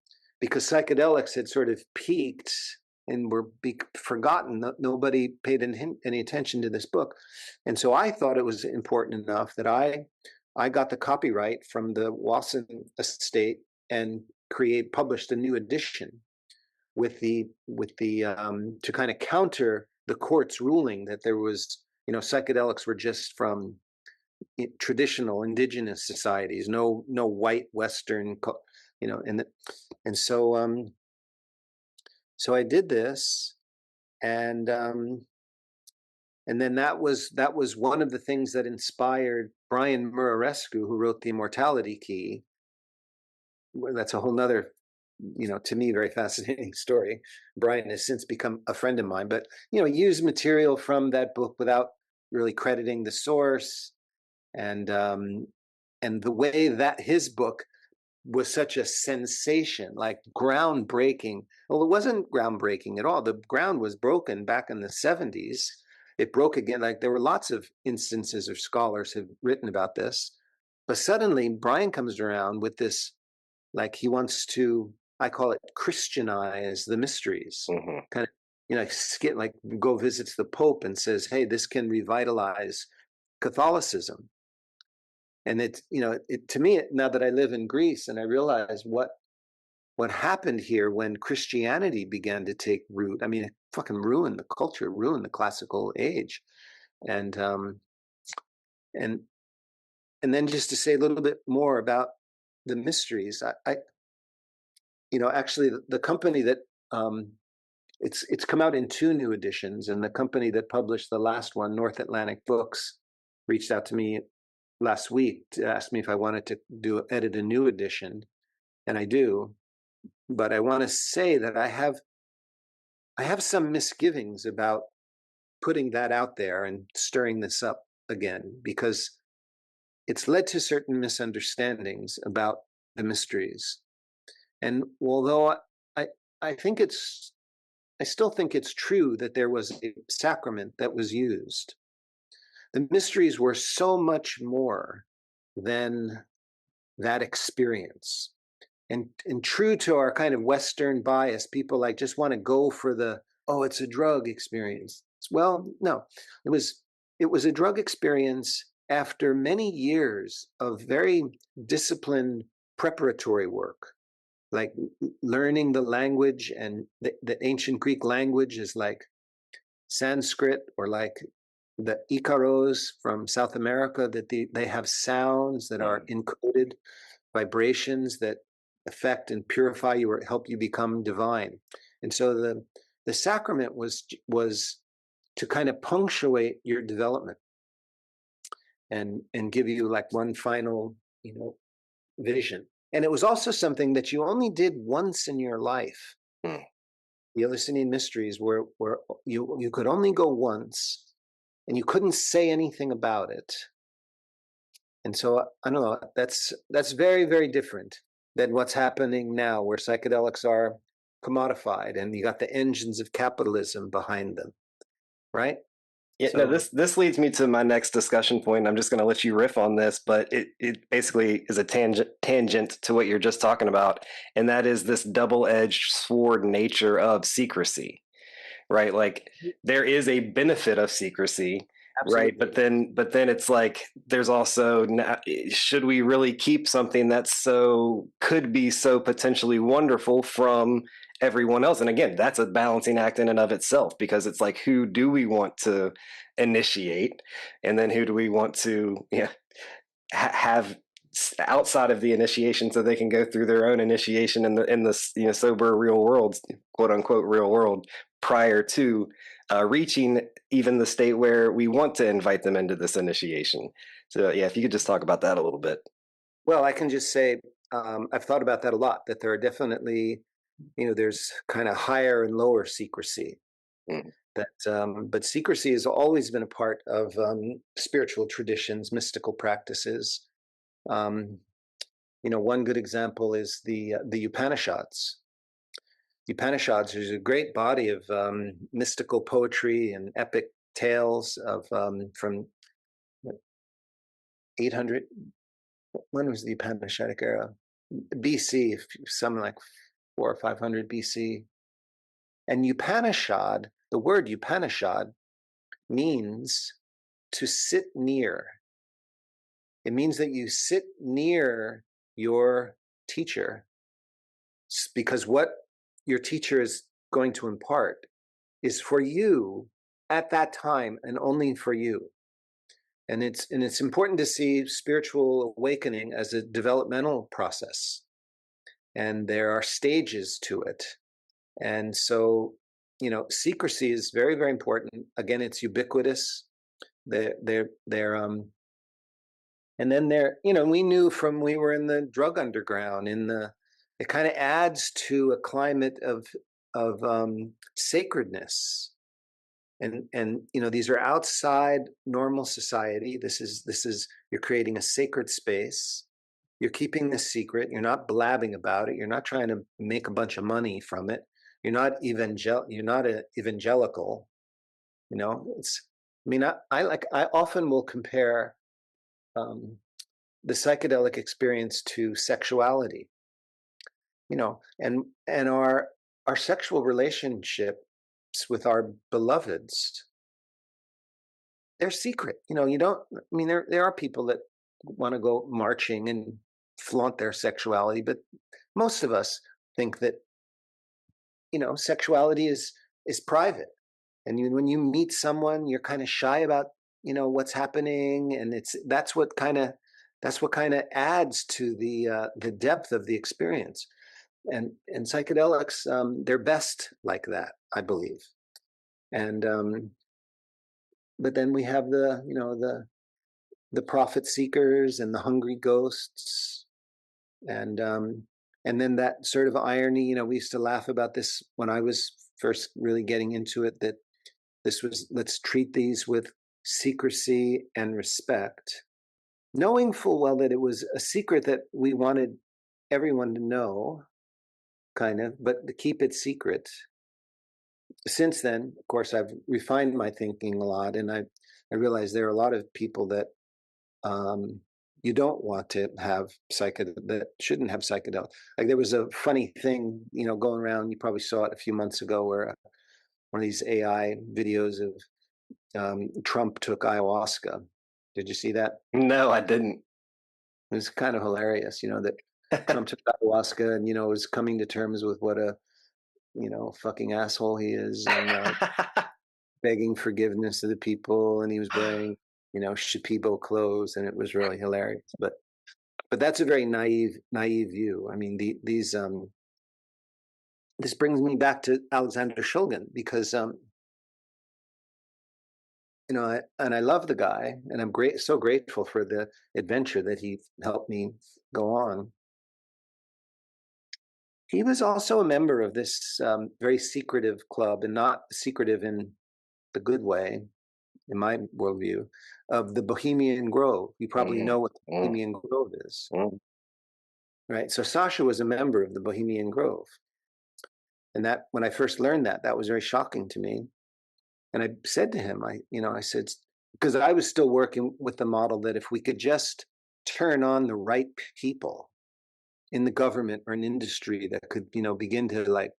because psychedelics had sort of peaked and were forgotten, nobody paid any attention to this book. And so I thought it was important enough that I got the copyright from the Wasson estate and published a new edition to kind of counter the court's ruling that there was, psychedelics were just from traditional indigenous societies, no white Western, and so I did this, and then that was one of the things that inspired Brian Murarescu, who wrote The Immortality Key. That's a whole nother, to me, very fascinating story. Brian has since become a friend of mine, but he used material from that book without really crediting the source, and the way that his book was such a sensation, like groundbreaking. Well, it wasn't groundbreaking at all. The ground was broken back in the 70s. It broke again. Like there were lots of instances of scholars have written about this, but suddenly Brian comes around with this, like he wants to, I call it Christianize the mysteries. Hmm. Kind of, like go visits the Pope and says, hey, this can revitalize Catholicism. And it to me, now that I live in Greece and I realize what happened here when Christianity began to take root, I mean, it fucking ruined the culture, ruined the classical age. And and then just to say a little bit more about the mysteries, actually the company that it's come out in 2 new editions, and the company that published the last one, North Atlantic Books, reached out to me last week to ask me if I wanted to edit a new edition, and I do. But I want to say that I have some misgivings about putting that out there and stirring this up again, because it's led to certain misunderstandings about the mysteries. And although I think I still think it's true that there was a sacrament that was used, the mysteries were so much more than that experience. And true to our kind of Western bias, people like just want to go for the, oh, it's a drug experience. Well, no, it was a drug experience after many years of very disciplined preparatory work, like learning the language, and the ancient Greek language is like Sanskrit, or like the Icaros from South America, that they have sounds that are encoded, vibrations that affect and purify you or help you become divine. And so the sacrament was to kind of punctuate your development and give you like one final, vision. And it was also something that you only did once in your life. The Eleusinian mysteries where you could only go once, and you couldn't say anything about it. And so I don't know, that's very, very different than what's happening now, where psychedelics are commodified and you got the engines of capitalism behind them, right? Yeah, no, this leads me to my next discussion point. I'm just going to let you riff on this, but it basically is a tangent to what you're just talking about, and that is this double-edged sword nature of secrecy, right? Like there is a benefit of secrecy, Absolutely. right? But then it's like there's also, should we really keep something that's could be so potentially wonderful from everyone else? And again, that's a balancing act in and of itself, because it's like, who do we want to initiate, and then who do we want to have outside of the initiation, so they can go through their own initiation in the sober real world, quote unquote real world, prior to reaching even the state where we want to invite them into this initiation. So yeah, if you could just talk about that a little bit. Well, I can just say I've thought about that a lot, that there are definitely, there's kind of higher and lower secrecy. But secrecy has always been a part of spiritual traditions, mystical practices. One good example is the Upanishads. Upanishads is a great body of mystical poetry and epic tales of from 800. When was the Upanishadic era? BC, something like 400 or 500 BC. And Upanishad, the word Upanishad, means to sit near. It means that you sit near your teacher, because what your teacher is going to impart is for you at that time, and only for you. And it's important to see spiritual awakening as a developmental process, and there are stages to it. And so, secrecy is very, very important. Again, it's ubiquitous. They're and then we knew from we were in the drug underground, it kind of adds to a climate of sacredness. And these are outside normal society. This is you're creating a sacred space. You're keeping this secret. You're not blabbing about it. You're not trying to make a bunch of money from it. You're not evangelical. I often will compare the psychedelic experience to sexuality. And our sexual relationships with our beloveds, they're secret. There are people that want to go marching and flaunt their sexuality, but most of us think that sexuality is private. And when you meet someone, you're kind of shy about what's happening, and that's what kind of adds to the depth of the experience. And psychedelics, they're best like that, I believe. And but then we have the profit seekers and the hungry ghosts, and then that sort of irony. We used to laugh about this when I was first really getting into it, that this was, let's treat these with secrecy and respect, knowing full well that it was a secret that we wanted everyone to know, kind of, but to keep it secret. Since then, of course, I've refined my thinking a lot, and I realized there are a lot of people that you don't want to have that shouldn't have psychedelics. Like, there was a funny thing, going around. You probably saw it a few months ago, where one of these AI videos of Trump took ayahuasca. Did you see that? No, I didn't. It was kind of hilarious, that Trump took ayahuasca and, was coming to terms with what a, fucking asshole he is, and begging forgiveness of the people. And he was wearing, Shipibo clothes, and it was really hilarious. But that's a very naive view. I mean, these this brings me back to Alexander Shulgin, because and I love the guy, and I'm so grateful for the adventure that he helped me go on. He was also a member of this very secretive club, and not secretive in the good way, in my worldview, of the Bohemian Grove. You probably know what the Bohemian Grove is, right? So Sasha was a member of the Bohemian Grove, and that, when I first learned that was very shocking to me. And I said to him, I said, because I was still working with the model that if we could just turn on the right people in the government or an industry that could, begin to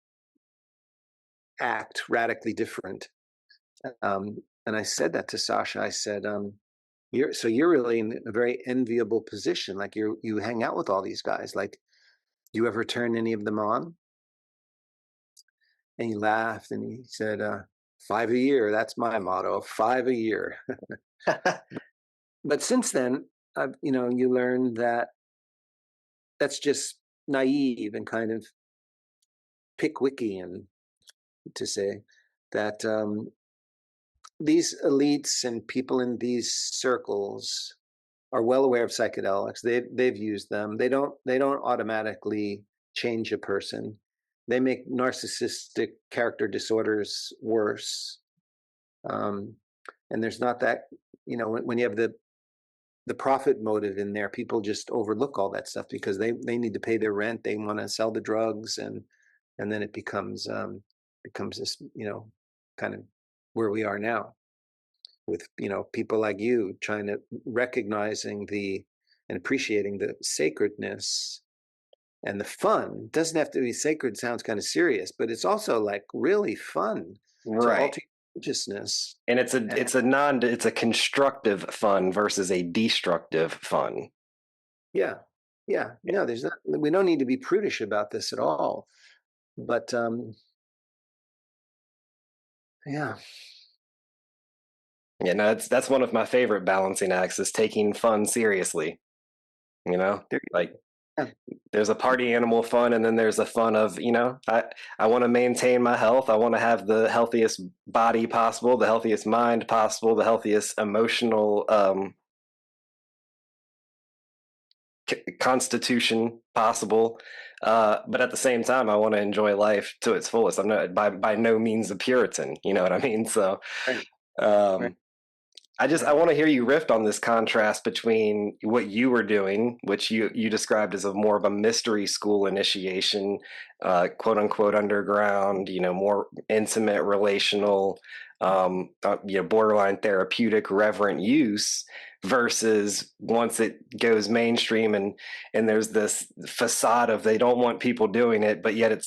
act radically different. And I said that to Sasha. I said, you're really in a very enviable position. Like, you hang out with all these guys. Like, do you ever turn any of them on? And he laughed, and he said, 5 a year. That's my motto, 5 a year. But since then, you learn that that's just naive and kind of Pickwickian to say that these elites and people in these circles are well aware of psychedelics. They've used them. They don't automatically change a person. They make narcissistic character disorders worse. And there's not that, when you have the profit motive in there, people just overlook all that stuff because they need to pay their rent. They want to sell the drugs, and then it becomes this, kind of where we are now, with, people like you trying to recognizing and appreciating the sacredness and the fun. It doesn't have to be sacred. Sounds kind of serious, but it's also like really fun, Right? To alter consciousness. And it's a constructive fun versus a destructive fun. Yeah. No, we don't need to be prudish about this at all. But yeah. Yeah, no, that's one of my favorite balancing acts, is taking fun seriously. Like, there's a party animal fun, and then there's a fun of, I want to maintain my health. I want to have the healthiest body possible, the healthiest mind possible, the healthiest emotional constitution possible. But at the same time, I want to enjoy life to its fullest. I'm not by no means a Puritan, you know what I mean? So Right. I want to hear you riff on this contrast between what you were doing, which you described as more of a mystery school initiation, quote unquote underground, more intimate, relational, borderline therapeutic, reverent use, versus once it goes mainstream and there's this facade of they don't want people doing it, but yet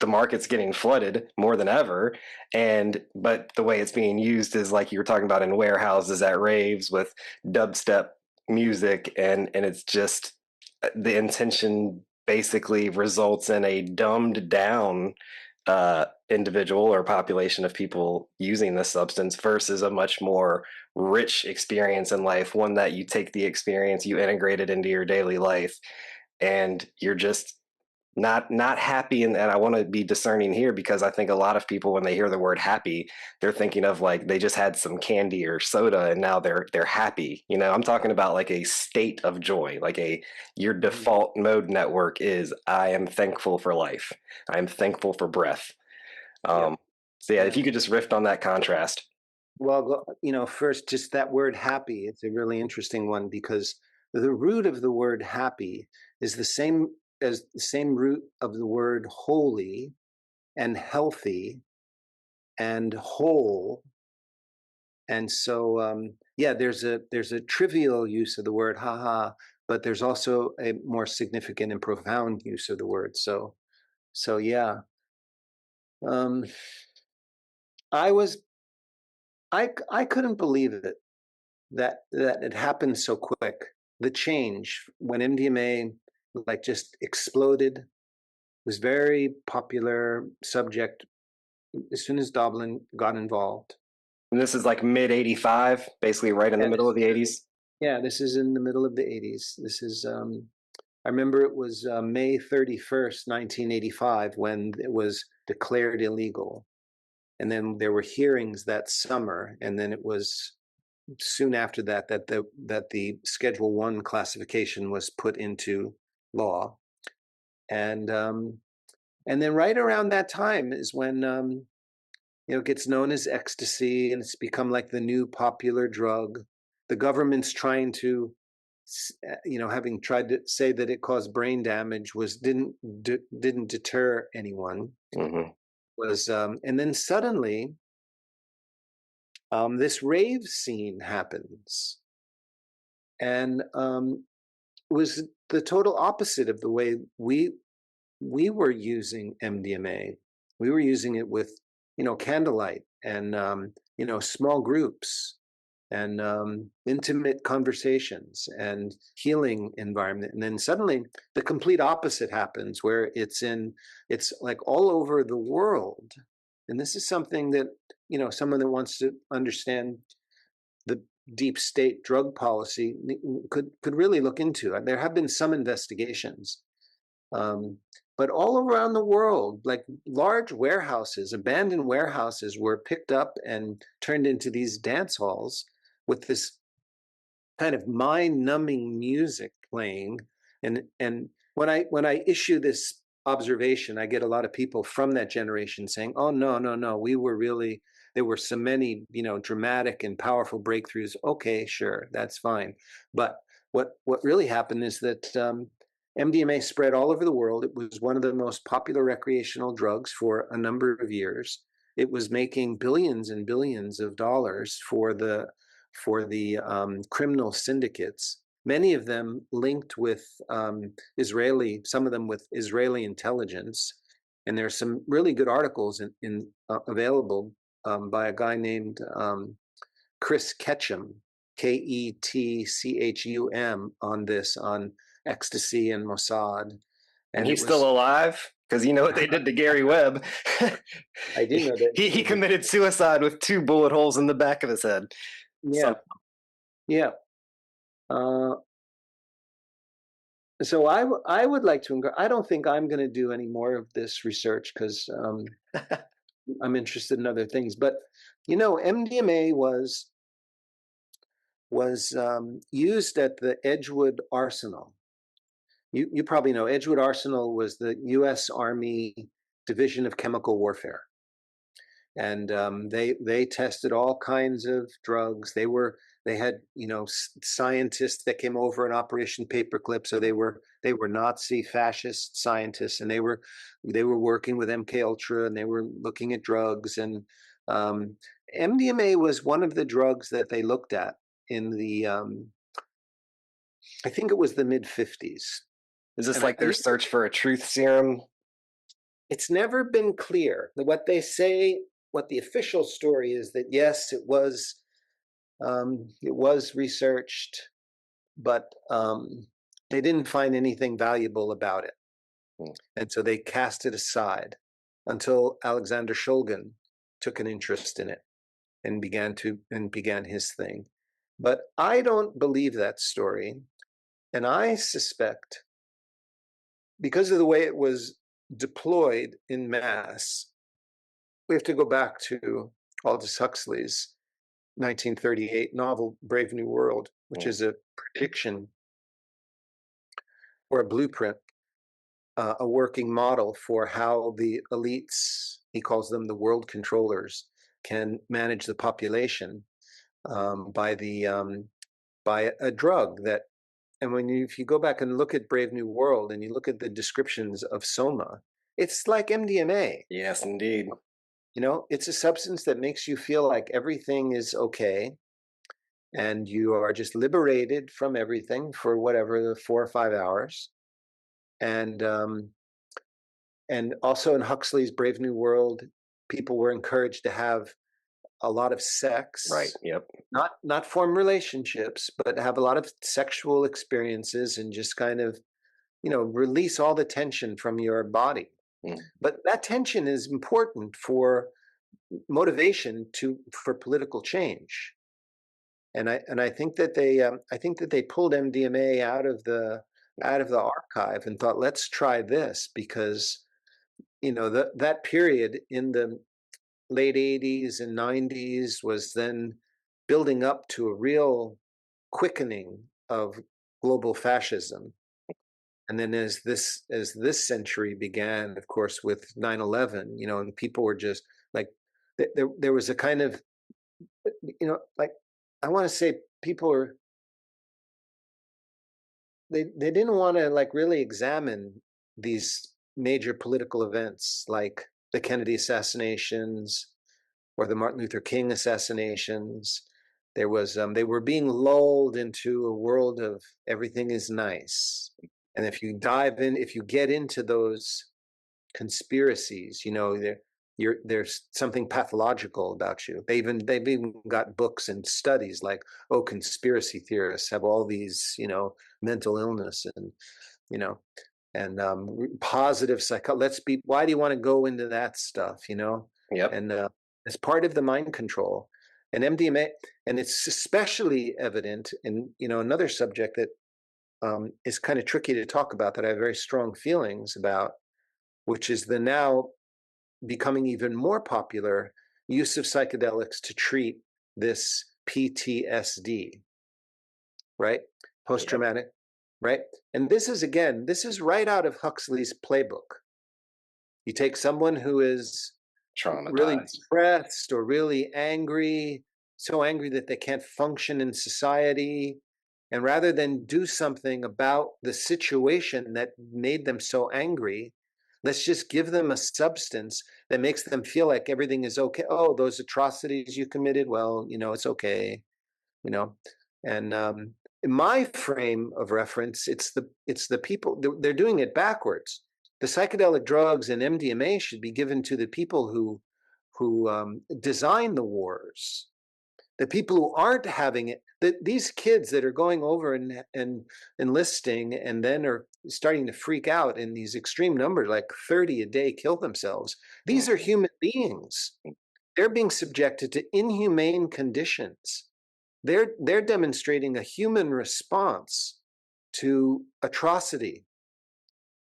the market's getting flooded more than ever. But the way it's being used is like you were talking about, in warehouses, at raves, with dubstep music, and it's just, the intention basically results in a dumbed down individual or population of people using this substance versus a much more rich experience in life, one that you take the experience, you integrate it into your daily life, and you're just not happy. And I want to be discerning here, because I think a lot of people, when they hear the word happy, they're thinking of like they just had some candy or soda and now they're happy. I'm talking about like a state of joy, like your default mode network is, I am thankful for life, I am thankful for breath. Yeah. So yeah, Yeah. if you could just riff on that contrast. Well, first, just that word happy, it's a really interesting one, because the root of the word happy is the same as the same root of the word holy and healthy and whole. And so, yeah, there's a trivial use of the word haha, but there's also a more significant and profound use of the word. So yeah, um, I was I couldn't believe it that it happened so quick. The change when MDMA like just exploded, was very popular subject as soon as Dublin got involved. And this is like mid 85, basically right in the Yeah, middle of the 80s. yeah, this is in the middle of the 80s. This is I remember it was May 31st, 1985, when it was declared illegal. And then there were hearings that summer, and then it was soon after that the Schedule 1 classification was put into law. And then right around that time is when it gets known as ecstasy, and it's become like the new popular drug. The government's trying to, having tried to say that it caused brain damage, didn't deter anyone. Mm-hmm. And then suddenly, this rave scene happens, and was the total opposite of the way we were using MDMA. We were using it with, candlelight and, small groups and intimate conversations and healing environment. And then suddenly the complete opposite happens, where it's like all over the world. And this is something that, someone that wants to understand the deep state drug policy could really look into. There have been some investigations, but all around the world, like large warehouses, abandoned warehouses, were picked up and turned into these dance halls with this kind of mind-numbing music playing. And when I issue this observation, I get a lot of people from that generation saying, "Oh, no, we were really, there were so many, dramatic and powerful breakthroughs." Okay, sure, that's fine. But what really happened is that MDMA spread all over the world. It was one of the most popular recreational drugs for a number of years. It was making billions and billions of dollars for the criminal syndicates, many of them linked with some of them with Israeli intelligence. And there's some really good articles available by a guy named Chris Ketchum, Ketchum, on ecstasy and Mossad. And he's still alive, because you know what they did to Gary Webb. I do know that he committed suicide with 2 bullet holes in the back of his head. Yeah, yeah. So I would like to. I don't think I'm going to do any more of this research, because I'm interested in other things. But MDMA was used at the Edgewood Arsenal. You probably know Edgewood Arsenal was the U.S. Army Division of Chemical Warfare, and they tested all kinds of drugs. They had scientists that came over in Operation Paperclip, so they were Nazi fascist scientists, and they were working with MK Ultra, and they were looking at drugs. And MDMA was one of the drugs that they looked at in the I think it was the mid-50s. Is this like their search for a truth serum? It's never been clear. What they say, what the official story is, that yes, it was researched, but they didn't find anything valuable about it, and so they cast it aside. until Alexander Shulgin took an interest in it and began his thing. But I don't believe that story. And I suspect, because of the way it was deployed in mass, we have to go back to Aldous Huxley's 1938 novel, Brave New World, which is a prediction or a blueprint, a working model for how the elites, he calls them the world controllers, can manage the population by a drug that. And if you go back and look at Brave New World and you look at the descriptions of Soma, it's like MDMA. Yes, indeed. You know, it's a substance that makes you feel like everything is okay, and you are just liberated from everything for whatever the 4 or 5 hours. And also in Huxley's Brave New World, people were encouraged to have a lot of sex. Right. Yep. Not form relationships, but have a lot of sexual experiences and just kind of, release all the tension from your body. But that tension is important for motivation for political change. And I think that they pulled MDMA out of the archive and thought, let's try this, because that period in the late 80s and 90s was then building up to a real quickening of global fascism. And then as this century began, of course, with 9/11, and people were just like, there was a kind of, like, I want to say people they didn't want to like really examine these major political events like the Kennedy assassinations or the Martin Luther King assassinations. They were being lulled into a world of everything is nice. And if you get into those conspiracies, there's something pathological about you. They've even got books and studies like, oh, conspiracy theorists have all these, mental illness and positive psychology. Why do you want to go into that stuff, Yep. And it's part of the mind control. And MDMA, and it's especially evident in, another subject that is kind of tricky to talk about, that I have very strong feelings about, which is the now becoming even more popular use of psychedelics to treat this PTSD, right? Post-traumatic, right? And this is right out of Huxley's playbook. You take someone who is really depressed or really angry, so angry that they can't function in society, and rather than do something about the situation that made them so angry, let's just give them a substance that makes them feel like everything is okay. Oh, those atrocities you committed, well, it's okay, And in my frame of reference, it's the people. They're doing it backwards. The psychedelic drugs and MDMA should be given to the people who design the wars. The people who aren't having it, these kids that are going over and enlisting and then are starting to freak out in these extreme numbers, like 30 a day kill themselves. These are human beings. They're being subjected to inhumane conditions. They're demonstrating a human response to atrocity.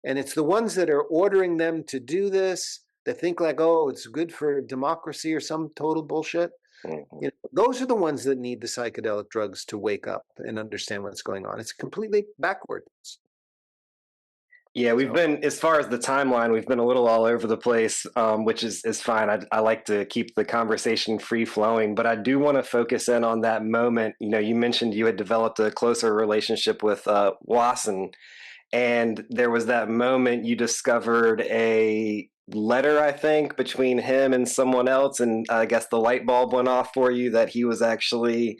And it's the ones that are ordering them to do this that think like, oh, it's good for democracy or some total bullshit. Those are the ones that need the psychedelic drugs to wake up and understand what's going on. It's completely backwards. Yeah, we've been, as far as the timeline, we've been a little all over the place, which is fine. I like to keep the conversation free flowing, but I do want to focus in on that moment. You mentioned you had developed a closer relationship with Wasson, and there was that moment you discovered a letter, I think, between him and someone else, and I guess the light bulb went off for you that he was actually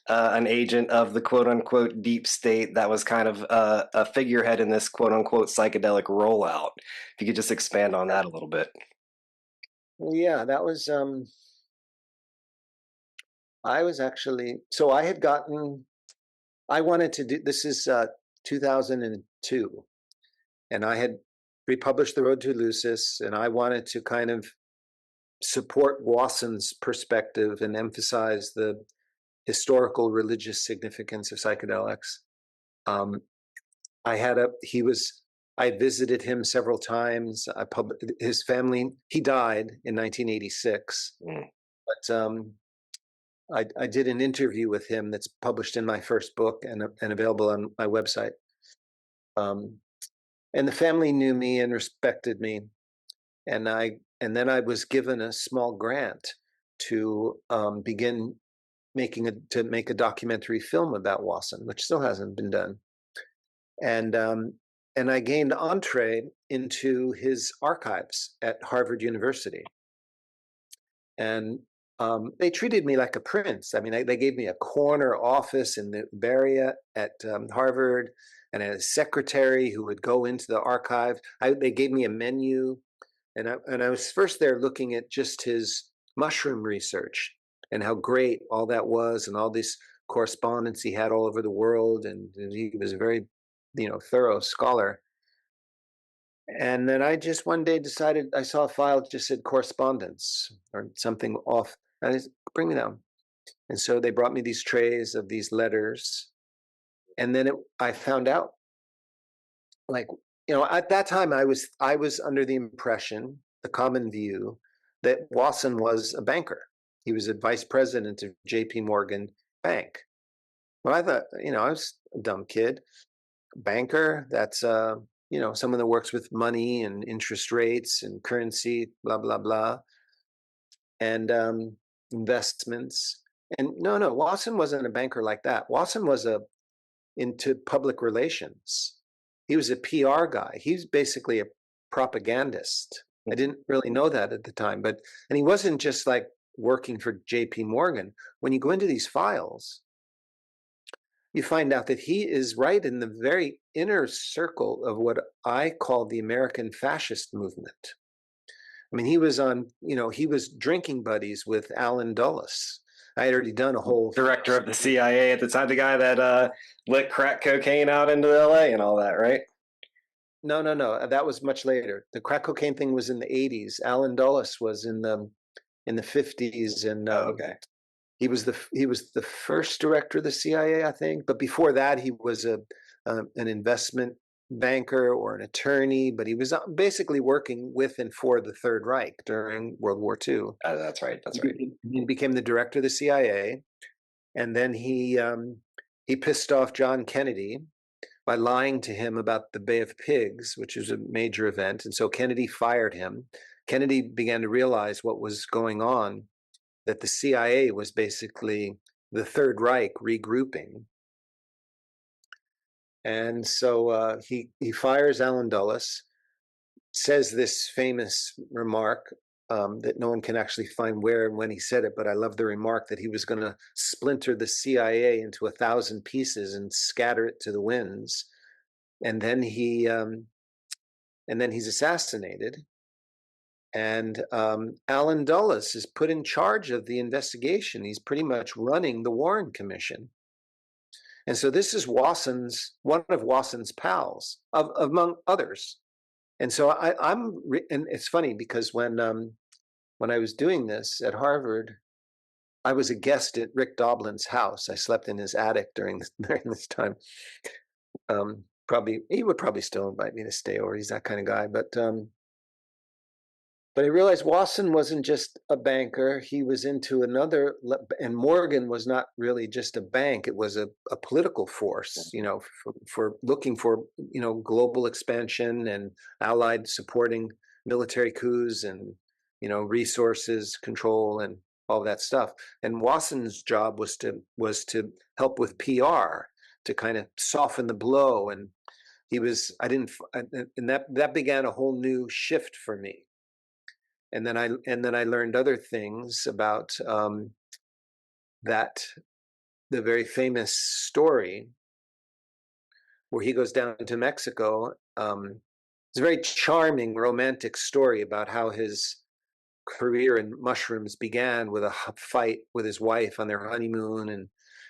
an agent of the quote unquote deep state that was kind of a figurehead in this quote unquote psychedelic rollout. If you could just expand on that a little bit. Well, yeah, that was, I was actually, so I wanted to do, this is 2002, and I had republished The Road to Eleusis, and I wanted to kind of support Wasson's perspective and emphasize the historical religious significance of psychedelics. Um, I visited him several times. His family, he died in 1986, but I did an interview with him that's published in my first book and available on my website. And the family knew me and respected me, and then I was given a small grant to begin make a documentary film about Wasson, which still hasn't been done. And I gained entree into his archives at Harvard University. And they treated me like a prince. I mean, they gave me a corner office in the Bay Area at Harvard, and a secretary who would go into the archive. They gave me a menu, and I was first there looking at just his mushroom research and how great all that was, and all this correspondence he had all over the world, and he was a very, thorough scholar. And then I just one day decided, I saw a file that just said correspondence or something off. And I said, bring me down. And so they brought me these trays of these letters. And then I found out, at that time I was under the impression, the common view, that Wasson was a banker. He was a vice president of JP Morgan Bank. Well, I thought, I was a dumb kid. Banker, that's someone that works with money and interest rates and currency, blah, blah, blah, and investments. And no, Wasson wasn't a banker like that. Wasson was into public relations. He was a PR guy. He's basically a propagandist. I didn't really know that at the time, and he wasn't just like working for JP Morgan. When you go into these files, you find out that he is right in the very inner circle of what I call the American fascist movement. I mean, he was he was drinking buddies with Allen Dulles. I had already done a whole director of the CIA at the time, the guy that lit crack cocaine out into LA and all that, right? No, that was much later. The crack cocaine thing was in the 80s. Allen Dulles was in the 50s, and okay. He was the first director of the CIA, I think. But before that, he was an investment banker or an attorney. But he was basically working with and for the Third Reich during World War II. That's right. He became the director of the CIA, and then he pissed off John Kennedy by lying to him about the Bay of Pigs, which was a major event. And so Kennedy fired him. Kennedy began to realize what was going on, that the CIA was basically the Third Reich regrouping. And so he fires Allen Dulles, says this famous remark that no one can actually find where and when he said it, but I love the remark that he was going to splinter the CIA into 1,000 pieces and scatter it to the winds. And then he's assassinated. And Allen Dulles is put in charge of the investigation. He's pretty much running the Warren Commission. And so this is one of Wasson's pals, among others. And so and it's funny because when I was doing this at Harvard, I was a guest at Rick Doblin's house. I slept in his attic during this time. He would probably still invite me to stay over. He's that kind of guy, But I realized Wasson wasn't just a banker. He was into another, and Morgan was not really just a bank. It was a political force, for looking for, global expansion and allied supporting military coups and, resources control and all that stuff. And Wasson's job was to help with PR, to kind of soften the blow. And that began a whole new shift for me. And then I learned other things about that, the very famous story where he goes down to Mexico. It's a very charming, romantic story about how his career in mushrooms began with a fight with his wife on their honeymoon, and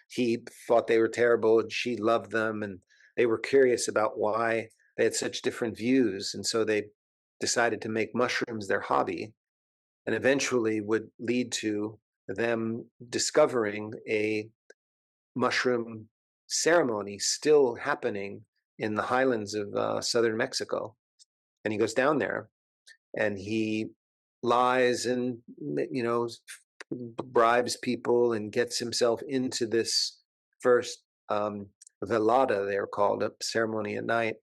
he thought they were terrible, and she loved them, and they were curious about why they had such different views, and so they decided to make mushrooms their hobby, and eventually would lead to them discovering a mushroom ceremony still happening in the highlands of southern Mexico. And he goes down there and he lies and, bribes people and gets himself into this first velada, they're called, a ceremony at night,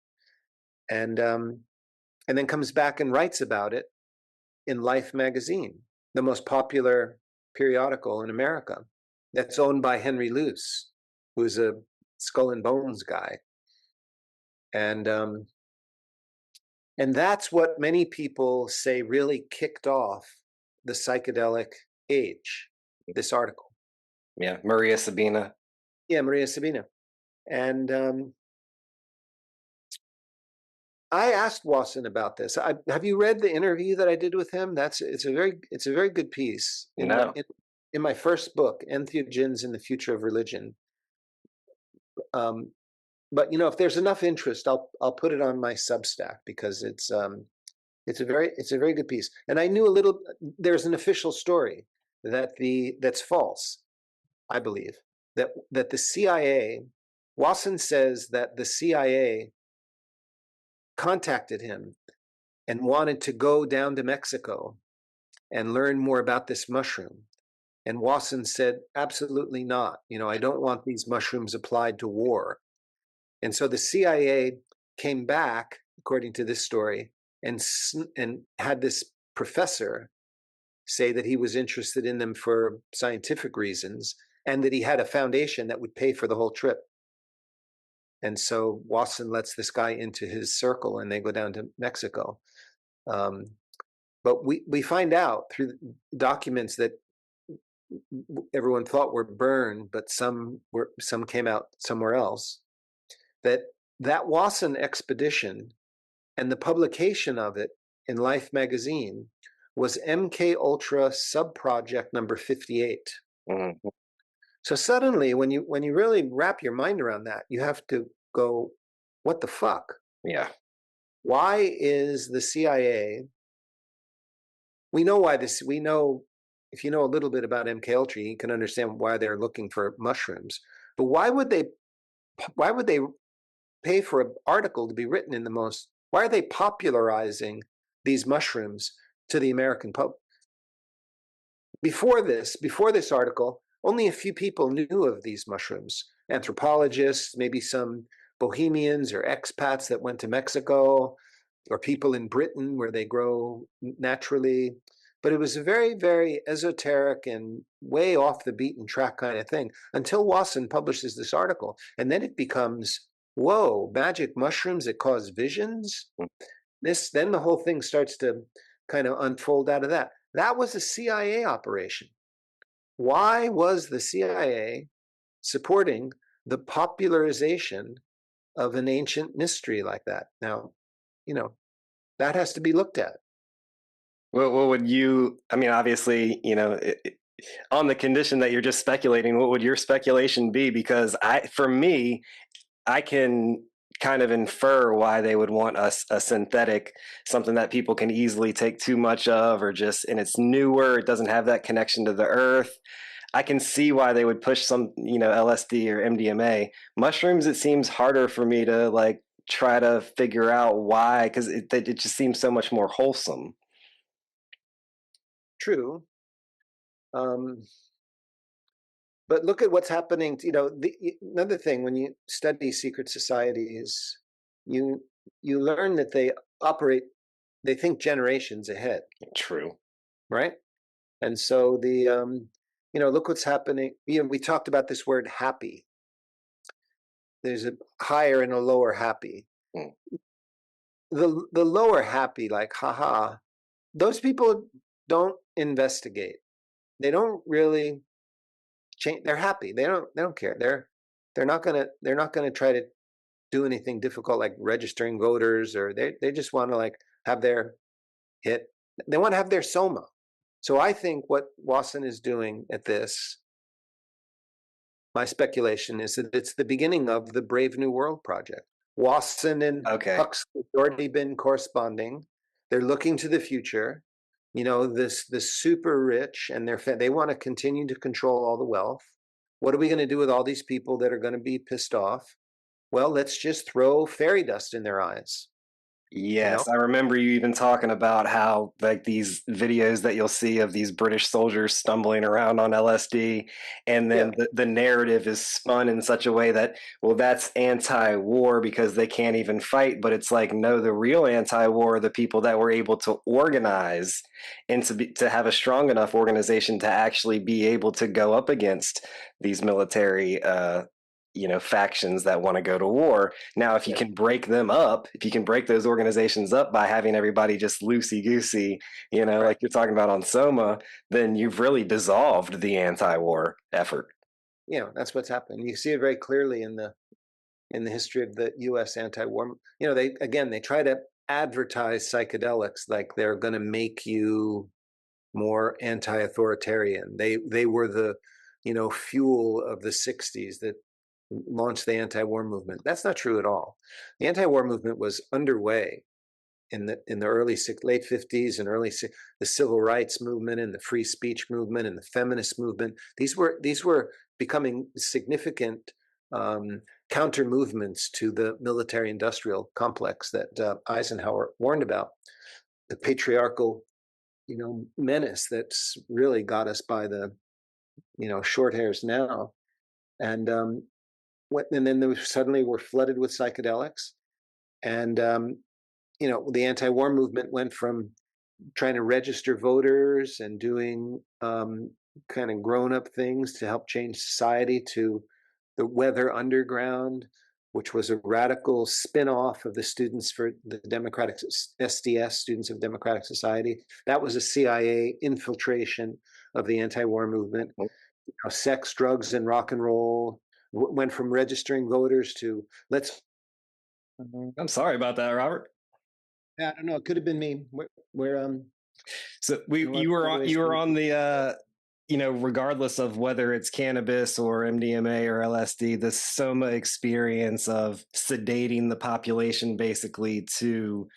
and then comes back and writes about it in Life magazine, the most popular periodical in America, that's owned by Henry Luce, who's a Skull and Bones guy. And that's what many people say really kicked off the psychedelic age, this article. Yeah, Maria Sabina. Yeah, Maria Sabina. And I asked Wasson about this. Have you read the interview that I did with him? It's a very good piece. In my first book, Entheogens and the Future of Religion. But if there's enough interest, I'll put it on my Substack, because it's a very good piece. And I knew a little. There's an official story that's false, I believe, that the CIA, Wasson says that the CIA contacted him and wanted to go down to Mexico and learn more about this mushroom. And Wasson said, absolutely not. I don't want these mushrooms applied to war. And so the CIA came back, according to this story, and had this professor say that he was interested in them for scientific reasons, and that he had a foundation that would pay for the whole trip. And so Wasson lets this guy into his circle, and they go down to Mexico. But we find out through documents that everyone thought were burned, but some came out somewhere else, that Wasson expedition and the publication of it in Life magazine was MK Ultra subproject number 58. Mm-hmm. So suddenly, when you really wrap your mind around that, you have to go, what the fuck? Yeah. Why is the CIA? We know why this. We know, if you know a little bit about MK Ultra, you can understand why they're looking for mushrooms. But why would they pay for an article to be written in the most? Why are they popularizing these mushrooms to the American public? Before this article, only a few people knew of these mushrooms. Anthropologists, maybe some bohemians or expats that went to Mexico, or people in Britain where they grow naturally. But it was a very, very esoteric and way off the beaten track kind of thing, until Wasson publishes this article. And then it becomes, whoa, magic mushrooms that cause visions? Then the whole thing starts to kind of unfold out of that. That was a CIA operation. Why was the CIA supporting the popularization of an ancient mystery like that? Now, that has to be looked at. What would you, obviously, on the condition that you're just speculating, what would your speculation be? Because for me, I can kind of infer why they would want a synthetic, something that people can easily take too much of, or and it's newer, it doesn't have that connection to the earth. I can see why they would push some, LSD or MDMA. Mushrooms, it seems harder for me to try to figure out why, because it just seems so much more wholesome. True. But look at what's happening. Another thing, when you study secret societies, you learn that they think generations ahead. True. Right? And so look what's happening. We talked about this word happy. There's a higher and a lower happy. Mm. The lower happy, like, haha, those people don't investigate. They don't really change. They're happy. They don't care. They're not gonna try to do anything difficult like registering voters, or they just want to have their hit. They want to have their soma. So I think what Wasson is doing at this, my speculation is that it's the beginning of the Brave New World project. Wasson and Okay. Huxley have already been corresponding. They're looking to the future. This super rich, and they want to continue to control all the wealth. What are we going to do with all these people that are going to be pissed off? Well, let's just throw fairy dust in their eyes. Yes, I remember you even talking about how like these videos that you'll see of these British soldiers stumbling around on LSD, and Yeah, then the narrative is spun in such a way that, well, that's anti-war because they can't even fight, but it's like, no, the real anti-war are the people that were able to organize and to have a strong enough organization to actually be able to go up against these military factions that want to go to war. Now, if you yeah, can break them up, if you can break those organizations up by having everybody just loosey goosey, right. like you're talking about on Soma, then you've really dissolved the anti-war effort. That's what's happened. You see it very clearly in the history of the U.S. anti-war. They try to advertise psychedelics like they're going to make you more anti-authoritarian. They were the fuel of the 60s that launched the anti-war movement. That's not true at all. The anti-war movement was underway in the late 50s and the civil rights movement and the free speech movement and the feminist movement. These were becoming significant counter movements to the military industrial complex that Eisenhower warned about. The patriarchal menace that's really got us by the short hairs now. And then they suddenly were flooded with psychedelics. And the anti-war movement went from trying to register voters and doing kind of grown-up things to help change society to the Weather Underground, which was a radical spin-off of the Students for the Democratic SDS, Students of Democratic Society. That was a CIA infiltration of the anti-war movement. Sex, drugs, and rock and roll went from registering voters to let's. I'm sorry about that, Robert. I don't know. It could have been me. So you were on the regardless of whether it's cannabis or MDMA or LSD, the Soma experience of sedating the population basically to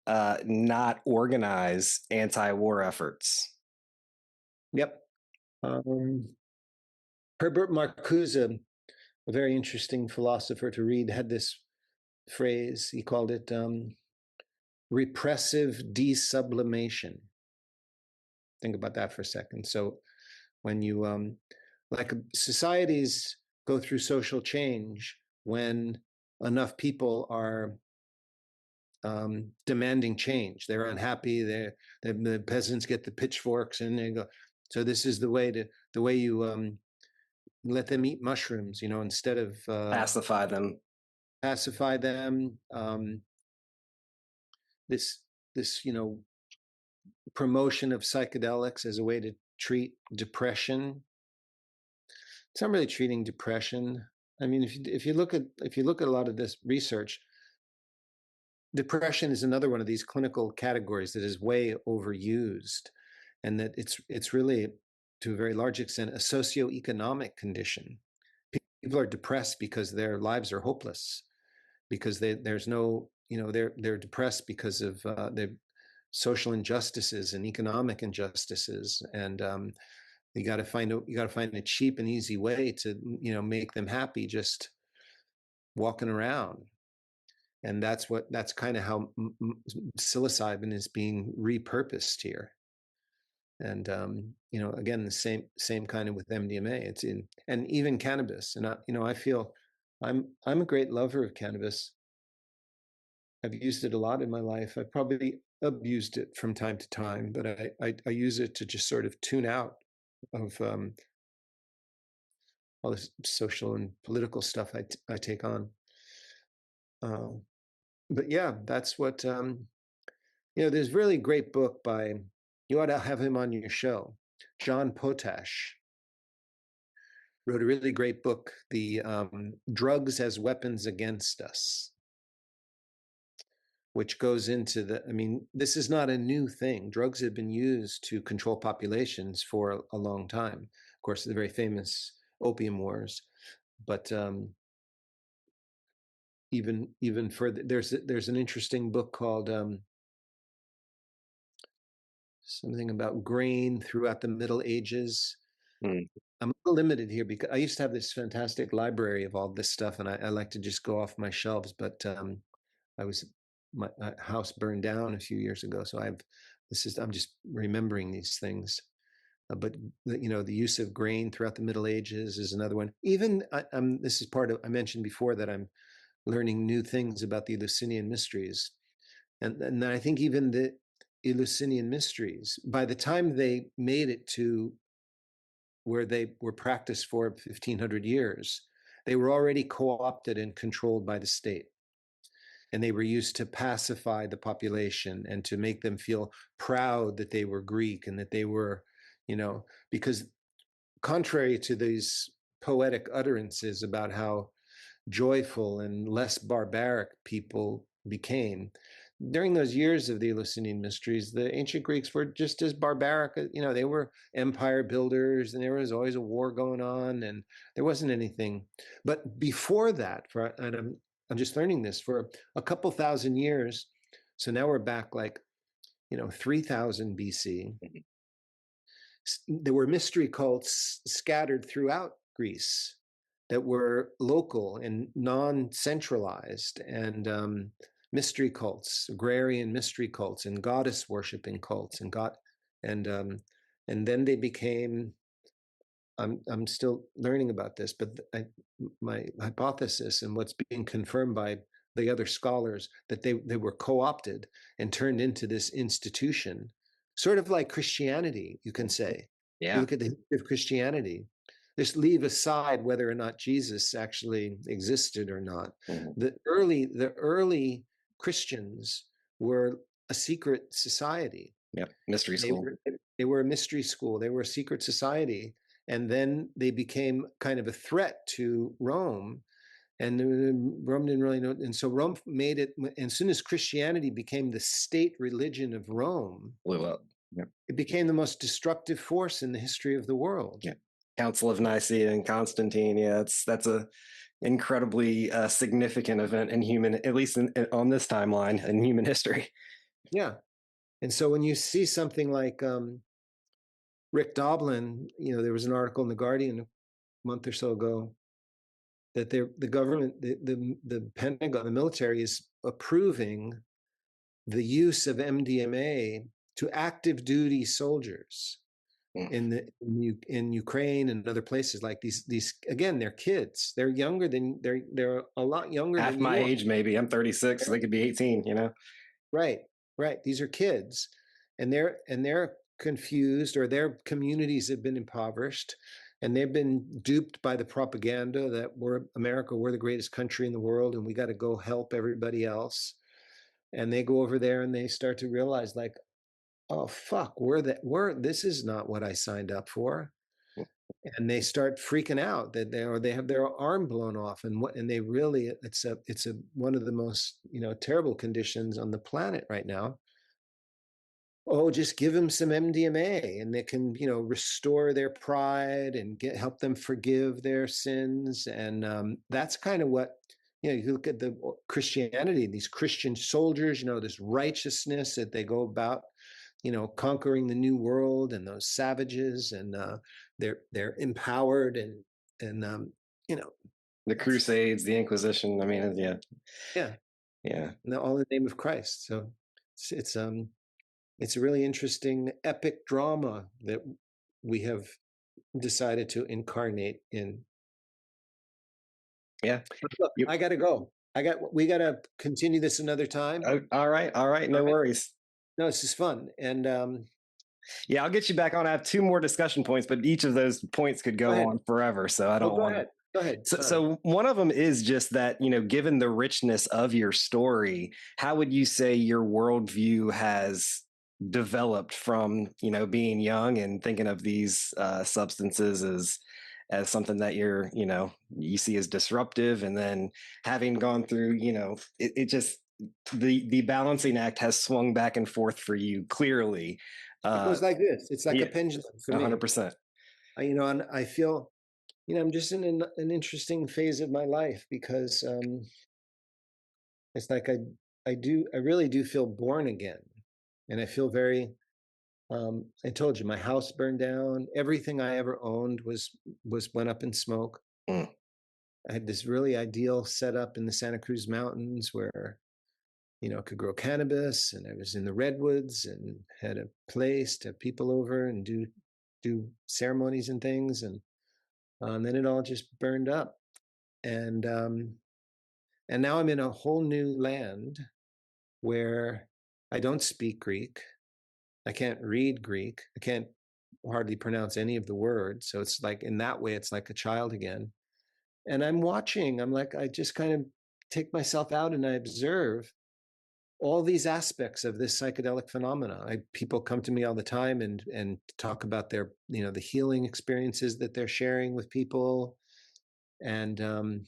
not organize anti-war efforts. Yep. Herbert Marcuse, a very interesting philosopher to read, had this phrase. He called it repressive desublimation. Think about that for a second. So when you like societies go through social change when enough people are demanding change. They're unhappy. The peasants get the pitchforks and they go. So this is the way you let them eat mushrooms, instead of Pacify them. Pacify them. This promotion of psychedelics as a way to treat depression. It's not really treating depression. I mean, if you look at a lot of this research, depression is another one of these clinical categories that is way overused, and that it's really, to a very large extent, a socioeconomic condition. People are depressed because their lives are hopeless, because there's no, they're depressed because of the social injustices and economic injustices, and you got to find a cheap and easy way to make them happy just walking around. And that's kind of how psilocybin is being repurposed here. And again, the same kind of with MDMA. It's in, and even cannabis. And I feel I'm a great lover of cannabis. I've used it a lot in my life. I've probably abused it from time to time, but I use it to just sort of tune out of all this social and political stuff I take on. But yeah, that's what there's a really great book by, you ought to have him on your show, John Potash. Wrote a really great book, the Drugs as Weapons Against Us, which goes into this is not a new thing. Drugs have been used to control populations for a long time. Of course, the very famous opium wars, but even further. There's an interesting book called something about grain throughout the Middle Ages. Mm. I'm a little limited here because I used to have this fantastic library of all this stuff, and I like to just go off my shelves. But my house burned down a few years ago, so I'm just remembering these things. But the use of grain throughout the Middle Ages is another one. Even this is part of, I mentioned before that I'm learning new things about the Eleusinian mysteries, and I think even the Eleusinian mysteries, by the time they made it to where they were practiced for 1500 years, they were already co-opted and controlled by the state. And they were used to pacify the population and to make them feel proud that they were Greek and that they were, because contrary to these poetic utterances about how joyful and less barbaric people became, during those years of the Eleusinian mysteries, the ancient Greeks were just as barbaric. They were empire builders, and there was always a war going on, and there wasn't anything. But before that, and I'm just learning this, for a couple thousand years, so now we're back 3000 BC. There were mystery cults scattered throughout Greece that were local and non-centralized, and mystery cults, agrarian mystery cults, and goddess worshiping cults, and then they became. I'm still learning about this, but my hypothesis and what's being confirmed by the other scholars, that they were co-opted and turned into this institution, sort of like Christianity, you can say. Yeah. You look at the history of Christianity. Just leave aside whether or not Jesus actually existed or not. Mm-hmm. The early Christians were a secret society. Yeah, mystery school. They were a mystery school. They were a secret society. And then they became kind of a threat to Rome. And Rome didn't really know. And so Rome made it, and as soon as Christianity became the state religion of Rome, blew up. Yeah. It became the most destructive force in the history of the world. Yeah. Council of Nicaea and Constantine. Yeah, that's a incredibly significant event in human, at least on this timeline in human history. Yeah. And so when you see something like Rick Doblin, there was an article in The Guardian a month or so ago that the government, the Pentagon, the military is approving the use of MDMA to active duty soldiers in Ukraine and other places. Like these again, they're kids. They're younger than they're a lot younger half than my age. Maybe I'm 36. So they could be 18. Right. These are kids, and they're confused, or their communities have been impoverished, and they've been duped by the propaganda that we're the greatest country in the world, and we got to go help everybody else. And they go over there and they start to realize, like, oh fuck, this is not what I signed up for. And they start freaking out that they have their arm blown off, and they really, it's one of the most terrible conditions on the planet right now. Oh, just give them some MDMA and they can restore their pride and help them forgive their sins. And that's kind of what you look at the Christianity, these Christian soldiers, this righteousness that they go about conquering the new world, and those savages, and they're empowered, and the Crusades, the Inquisition. I mean, yeah, and all in the name of Christ. So it's a really interesting epic drama that we have decided to incarnate in. Yeah, look, I got to go. We got to continue this another time. Oh, all right, no worries. No, this is fun. And yeah, I'll get you back on. I have 2 more discussion points, but each of those points could go on forever. So I don't want to. Go ahead. So one of them is just that, given the richness of your story, how would you say your worldview has developed from, being young and thinking of these substances as something that you see as disruptive, and then having gone through, it just, the balancing act has swung back and forth for you clearly. It goes like this. It's like a pendulum for me. 100%. And I feel, I'm just in an interesting phase of my life, because It's like I really do feel born again. And I feel very, I told you, my house burned down. Everything I ever owned went up in smoke. Mm. I had this really ideal setup in the Santa Cruz Mountains where, I could grow cannabis, and I was in the redwoods and had a place to have people over and do ceremonies and things. And then it all just burned up. And now I'm in a whole new land where I don't speak Greek. I can't read Greek. I can't hardly pronounce any of the words. So it's like, in that way, it's like a child again. And I'm watching, I just kind of take myself out and I observe all these aspects of this psychedelic phenomena. People come to me all the time and talk about their, the healing experiences that they're sharing with people. And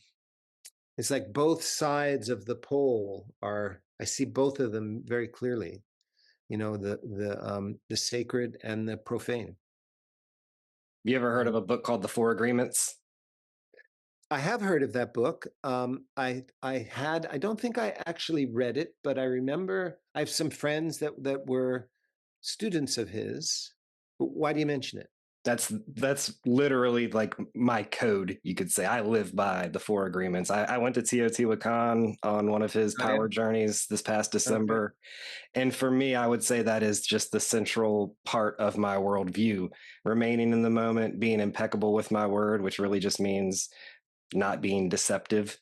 it's like both sides of the pole I see both of them very clearly, the sacred and the profane. You ever heard of a book called The Four Agreements? I have heard of that book. I don't think I actually read it, but I remember I have some friends that were students of his. Why do you mention it? That's literally like my code, you could say. I live by the Four Agreements. I went to Teotihuacan on one of his power journeys this past December. Okay. And for me, I would say that is just the central part of my worldview. Remaining in the moment, being impeccable with my word, which really just means not being deceptive,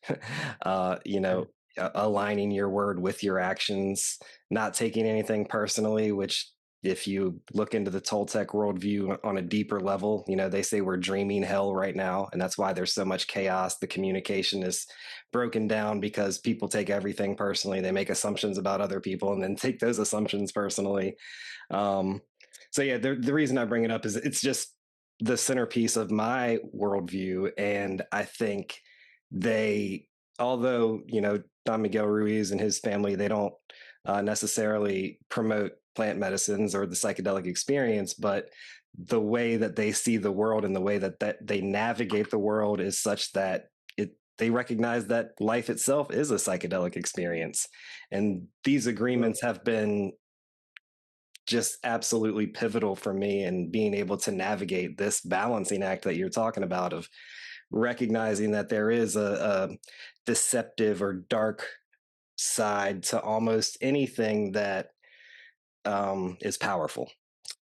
aligning your word with your actions, not taking anything personally, which if you look into the Toltec worldview on a deeper level, they say we're dreaming hell right now. And that's why there's so much chaos. The communication is broken down because people take everything personally. They make assumptions about other people and then take those assumptions personally. The reason I bring it up is it's just the centerpiece of my worldview. And I think although, Don Miguel Ruiz and his family, they don't necessarily promote plant medicines or the psychedelic experience, but the way that they see the world and the way that they navigate the world is such that they recognize that life itself is a psychedelic experience. And these agreements have been just absolutely pivotal for me in being able to navigate this balancing act that you're talking about, of recognizing that there is a deceptive or dark side to almost anything that is powerful.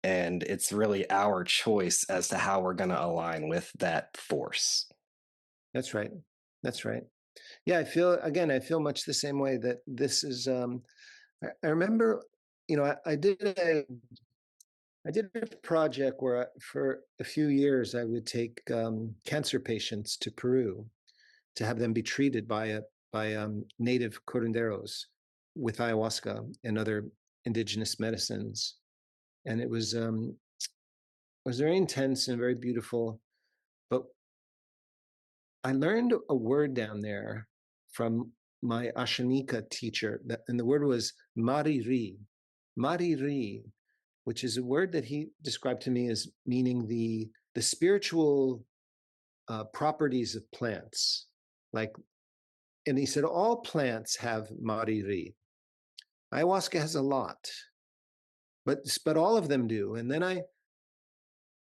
And it's really our choice as to how we're going to align with that force. That's right. That's right. Yeah, I feel much the same way, that this is, I remember, I did a project where for a few years I would take cancer patients to Peru to have them be treated by native curanderos with ayahuasca and other indigenous medicines. And it was very intense and very beautiful. But I learned a word down there from my Ashanika teacher, and the word was mariri, which is a word that he described to me as meaning the spiritual properties of plants. And he said all plants have mariri. Ayahuasca has a lot, but all of them do. And then I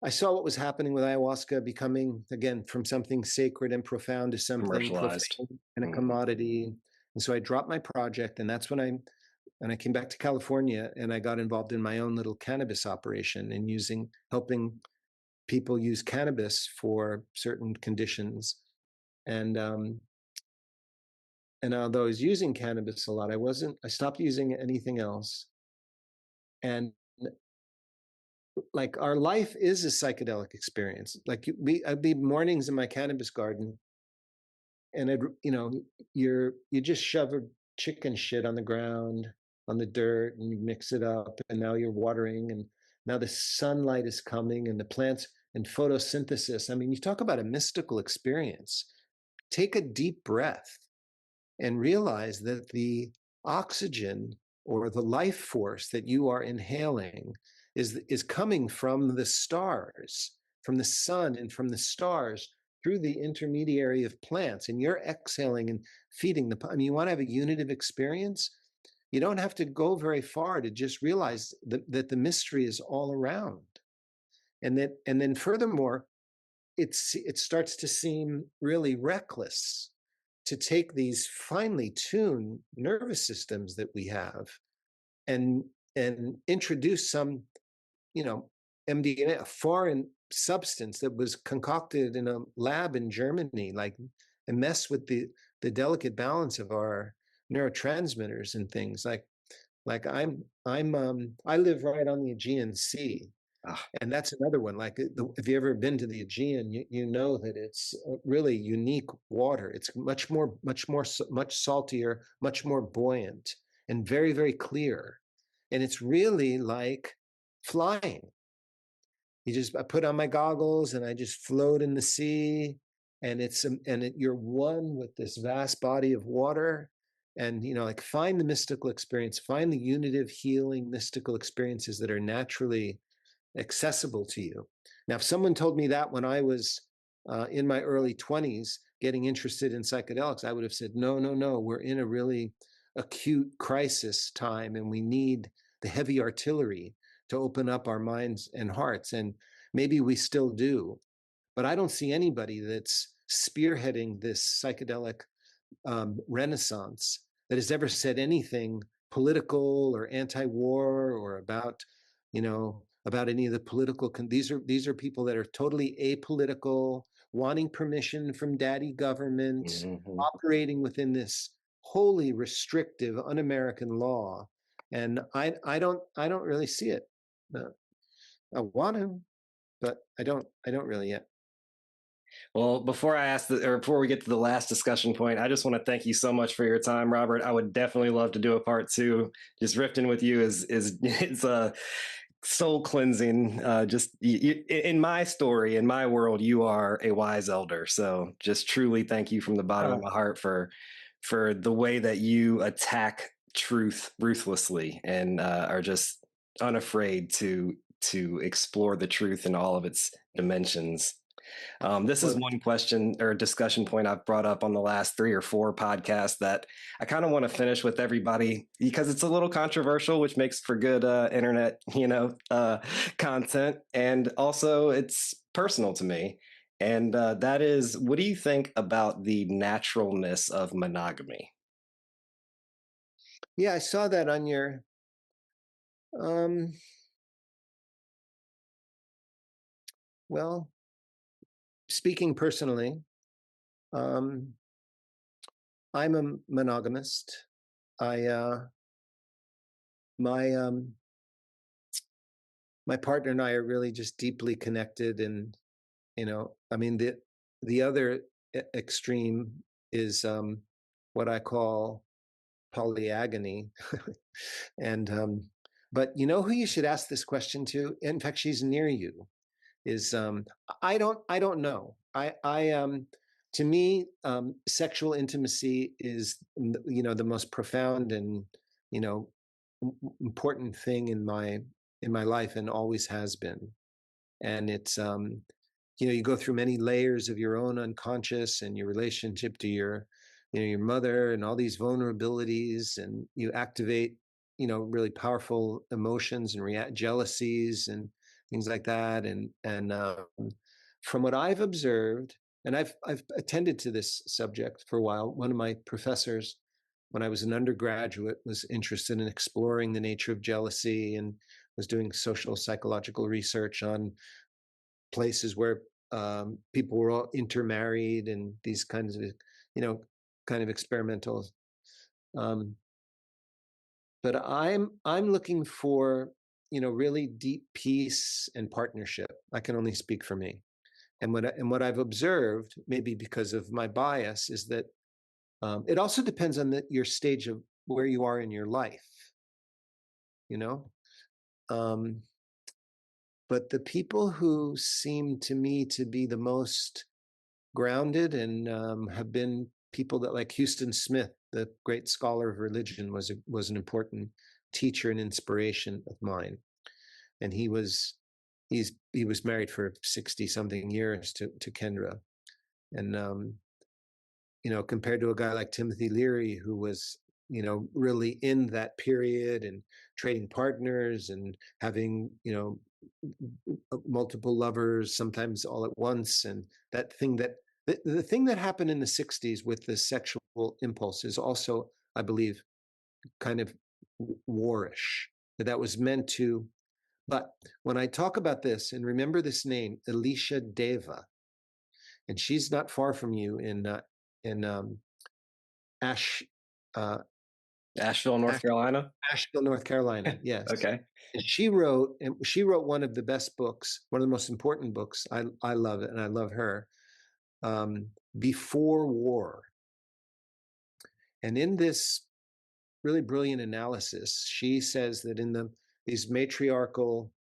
saw what was happening with ayahuasca becoming, again, from something sacred and profound to something profane and a commodity. And so I dropped my project, and that's when I came back to California, and I got involved in my own little cannabis operation and helping people use cannabis for certain conditions. And although I was using cannabis a lot, I stopped using anything else. And like, our life is a psychedelic experience. Like, I'd be mornings in my cannabis garden, and you just shove a chicken shit on the ground, on the dirt, and you mix it up, and now you're watering, and now the sunlight is coming, and the plants and photosynthesis. I mean, you talk about a mystical experience. Take a deep breath and realize that the oxygen or the life force that you are inhaling is coming from the stars, from the sun and from the stars, through the intermediary of plants, and you're exhaling and feeding the. I mean, you want to have a unitive experience. You don't have to go very far to just realize that the mystery is all around, and then furthermore, it starts to seem really reckless to take these finely tuned nervous systems that we have and introduce some, MDMA, a foreign substance that was concocted in a lab in Germany, and mess with the delicate balance of our neurotransmitters and things. I live right on the Aegean Sea. And that's another one. If you've ever been to the Aegean, you know that it's really unique water. It's much saltier, much more buoyant, and very, very clear. And it's really like flying. I put on my goggles and I just float in the sea, and you're one with this vast body of water. And find the mystical experience, find the unitive, healing, mystical experiences that are naturally accessible to you. Now, if someone told me that when I was in my early 20s, getting interested in psychedelics, I would have said, no, we're in a really acute crisis time, and we need the heavy artillery to open up our minds and hearts. And maybe we still do, but I don't see anybody that's spearheading this psychedelic renaissance that has ever said anything political or anti-war or about any of the political. These are people that are totally apolitical, wanting permission from daddy government, operating within this wholly restrictive, un-American law. And I don't really see it. I want to, but I don't really yet. Well, before we get to the last discussion point, I just want to thank you so much for your time, Robert. I would definitely love to do a part 2. Just riffing with you is it's a soul cleansing. In my story, in my world, you are a wise elder. So just truly thank you from the bottom of my heart for the way that you attack truth ruthlessly and are just unafraid to explore the truth in all of its dimensions. This is one question or discussion point I've brought up on the last 3 or 4 podcasts that I kind of want to finish with everybody because it's a little controversial, which makes for good internet, content. And also it's personal to me. And that is, what do you think about the naturalness of monogamy? Yeah, I saw that on your, well, speaking personally, I'm a monogamist. My partner and I are really just deeply connected, and the other extreme is what I call polyagony. And but you know who you should ask this question to? In fact, she's near you. Is I don't know. To me, sexual intimacy is the most profound and important thing in my life, and always has been. And it's you go through many layers of your own unconscious and your relationship to your mother and all these vulnerabilities, and you activate really powerful emotions and jealousies and things like that. And from what I've observed, and I've attended to this subject for a while. One of my professors, when I was an undergraduate, was interested in exploring the nature of jealousy and was doing social psychological research on places where people were all intermarried and these kinds of, kind of experimental. But I'm looking for, really deep peace and partnership. I can only speak for me. And what I've observed, maybe because of my bias, is that it also depends on your stage of where you are in your life, but the people who seem to me to be the most grounded and have been people that, like Huston Smith, the great scholar of religion, was an important teacher and inspiration of mine. And he was married for 60 something years to Kendra. And compared to a guy like Timothy Leary, who was really in that period and trading partners and having multiple lovers, sometimes all at once, and that thing that the thing that happened in the 60s with the sexual impulse is also, I believe, kind of warish. That was meant to. But when I talk about this, and remember this name, Alicia Deva, and she's not far from you in Ash, Asheville, North Carolina. Asheville, North Carolina. Yes. Okay. And she wrote one of the best books, one of the most important books. I love it, and I love her. Before War. And in this really brilliant analysis, she says that in these matriarchal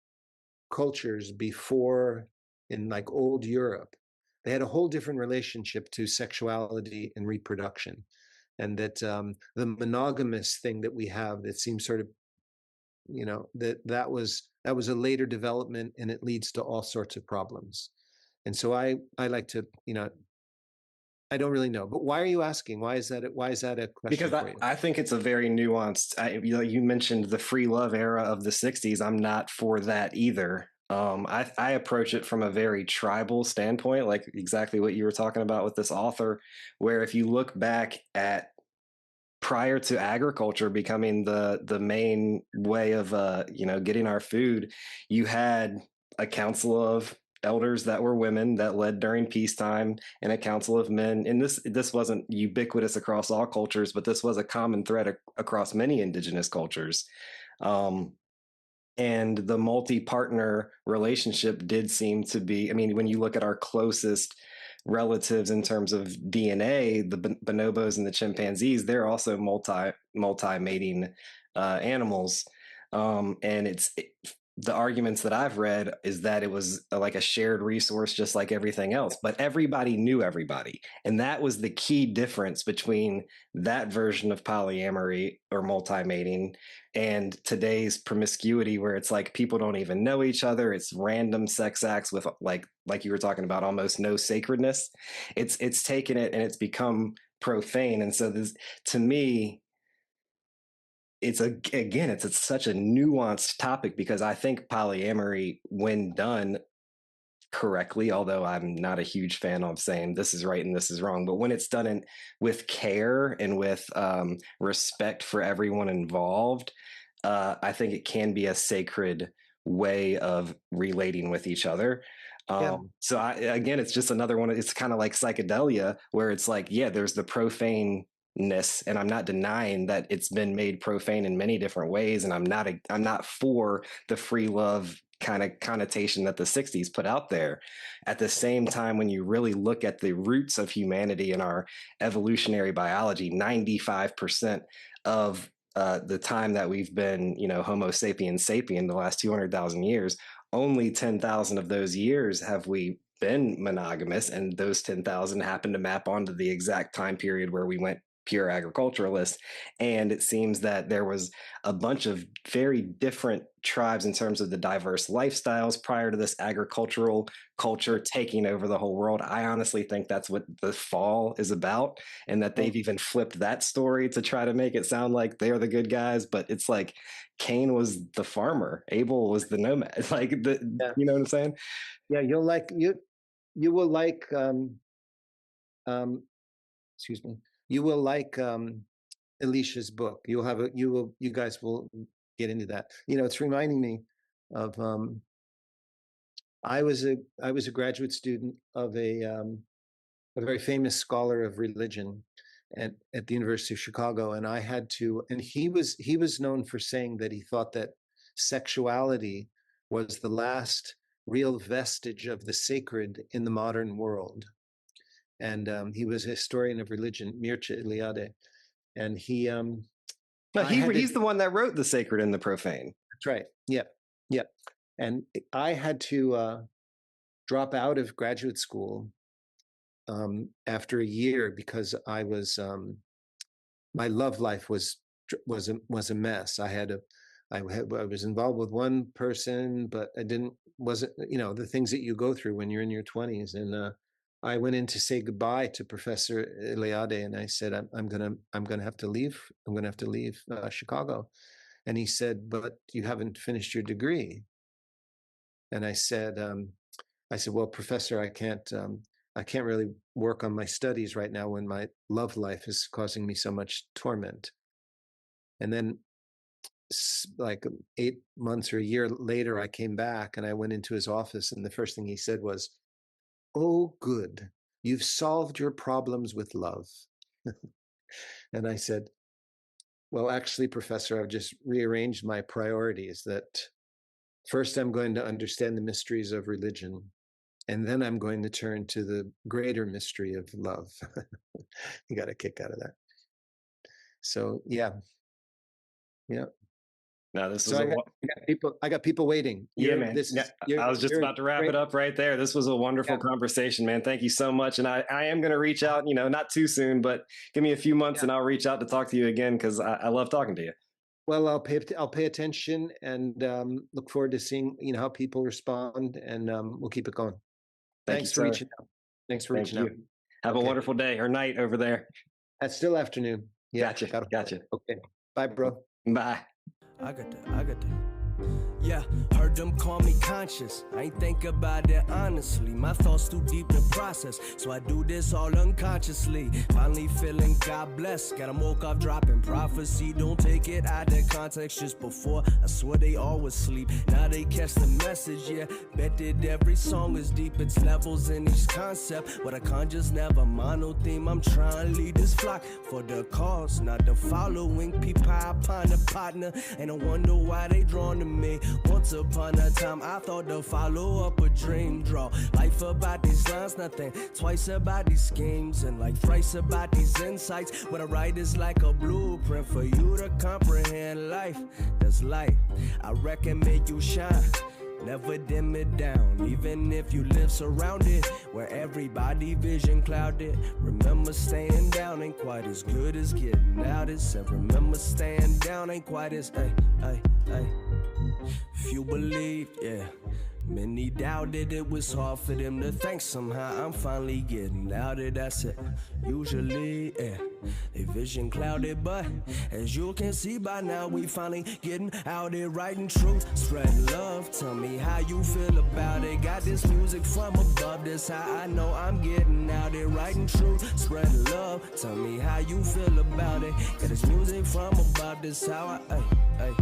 cultures before, in like old Europe, they had a whole different relationship to sexuality and reproduction. And that the monogamous thing that we have that seems sort of, that was a later development, and it leads to all sorts of problems. And so I like to, I don't really know, but why are you asking? Why is that a question because for you? I think it's a very nuanced, you mentioned the free love era of the 60s. I'm not for that either. I approach it from a very tribal standpoint, like exactly what you were talking about with this author, where if you look back at prior to agriculture becoming the main way of getting our food, you had a council of elders that were women that led during peacetime, and a council of men. And this wasn't ubiquitous across all cultures, but this was a common thread across many indigenous cultures. And the multi-partner relationship did seem to be, I mean, when you look at our closest relatives in terms of DNA, the bonobos and the chimpanzees, they're also multi-mating animals. And the arguments that I've read is that it was like a shared resource, just like everything else, but everybody knew everybody. And that was the key difference between that version of polyamory or multi-mating and today's promiscuity, where it's like people don't even know each other. It's random sex acts with like you were talking about, almost no sacredness. It's taken it and it's become profane. And so this, to me, it's such a nuanced topic, because I think polyamory, when done correctly, although I'm not a huge fan of saying this is right and this is wrong, but when it's done with care and with respect for everyone involved, I think it can be a sacred way of relating with each other. So again, it's just another one. It's kind of like psychedelia, where it's like, yeah, there's the profane ness, and I'm not denying that it's been made profane in many different ways, and I'm not for the free love kind of connotation that the 60s put out there. At the same time, when you really look at the roots of humanity and our evolutionary biology, 95% of the time that we've been, Homo sapiens sapien, the last 200,000 years, only 10,000 of those years have we been monogamous, and those 10,000 happen to map onto the exact time period where we went pure agriculturalist. And it seems that there was a bunch of very different tribes in terms of the diverse lifestyles prior to this agricultural culture taking over the whole world. I honestly think that's what the fall is about, and that they've even flipped that story to try to make it sound like they're the good guys, but it's like Cain was the farmer, Abel was the nomad. You know what I'm saying? Yeah, you will like excuse me. You will like Alicia's book. You guys will get into that. It's reminding me of I was a graduate student of a very famous scholar of religion at the University of Chicago, and he was known for saying that he thought that sexuality was the last real vestige of the sacred in the modern world. And he was a historian of religion, Mircea Eliade, and he's the one that wrote The Sacred and the Profane. That's right. Yep. And I had to drop out of graduate school after a year because I was my love life was a mess. I was involved with one person, but wasn't the things that you go through when you're in your 20s, and I went in to say goodbye to Professor Eliade, and I said, I'm gonna have to leave. I'm gonna have to leave Chicago. And he said, but you haven't finished your degree. And I said, well, Professor, I can't really work on my studies right now when my love life is causing me so much torment. And then like 8 months or a year later, I came back and I went into his office, and the first thing he said was, "Oh, good, you've solved your problems with love." And I said, well, actually, Professor, I've just rearranged my priorities, that first I'm going to understand the mysteries of religion, and then I'm going to turn to the greater mystery of love. You got a kick out of that. So yeah. No, this so was I got people waiting. Yeah, man. I was just about to wrap it up right there. This was a wonderful conversation, man. Thank you so much. And I am going to reach out, not too soon, but give me a few months and I'll reach out to talk to you again, because I love talking to you. Well, I'll pay attention and look forward to seeing how people respond, and we'll keep it going. Thanks for reaching out. Thanks for reaching out. Have a wonderful day or night over there. It's still afternoon. Yeah. Gotcha. Okay. Bye, bro. Bye. I got that. Yeah, heard them call me conscious. I ain't think about it honestly. My thoughts too deep to process, so I do this all unconsciously. Finally feeling God bless. Got 'em woke up dropping prophecy. Don't take it out of context. Just before, I swear they always sleep. Now they catch the message, yeah. Bet that every song is deep. It's levels in each concept, but I conjure's never mono theme. I'm trying to lead this flock for the cause, not the following. People upon a partner, and I wonder why they drawn to me. Once upon a time, I thought to follow up a dream. Draw life about these lines, nothing twice about these schemes, and like thrice about these insights. What I write is like a blueprint for you to comprehend life. That's light, I reckon, make you shine. Never dim it down, even if you live surrounded where everybody vision clouded. Remember, staying down ain't quite as good as getting out. It said, remember, staying down ain't quite as, ay. If you believe, yeah. Many doubted it was hard for them to think. Somehow I'm finally getting out of that's it. Usually, yeah, they vision clouded, but as you can see by now, we finally getting out there, writing truth, spreading love. Tell me how you feel about it. Got this music from above, this how I know I'm getting out there, writing truth, spreading love. Tell me how you feel about it. Got this music from above, this how I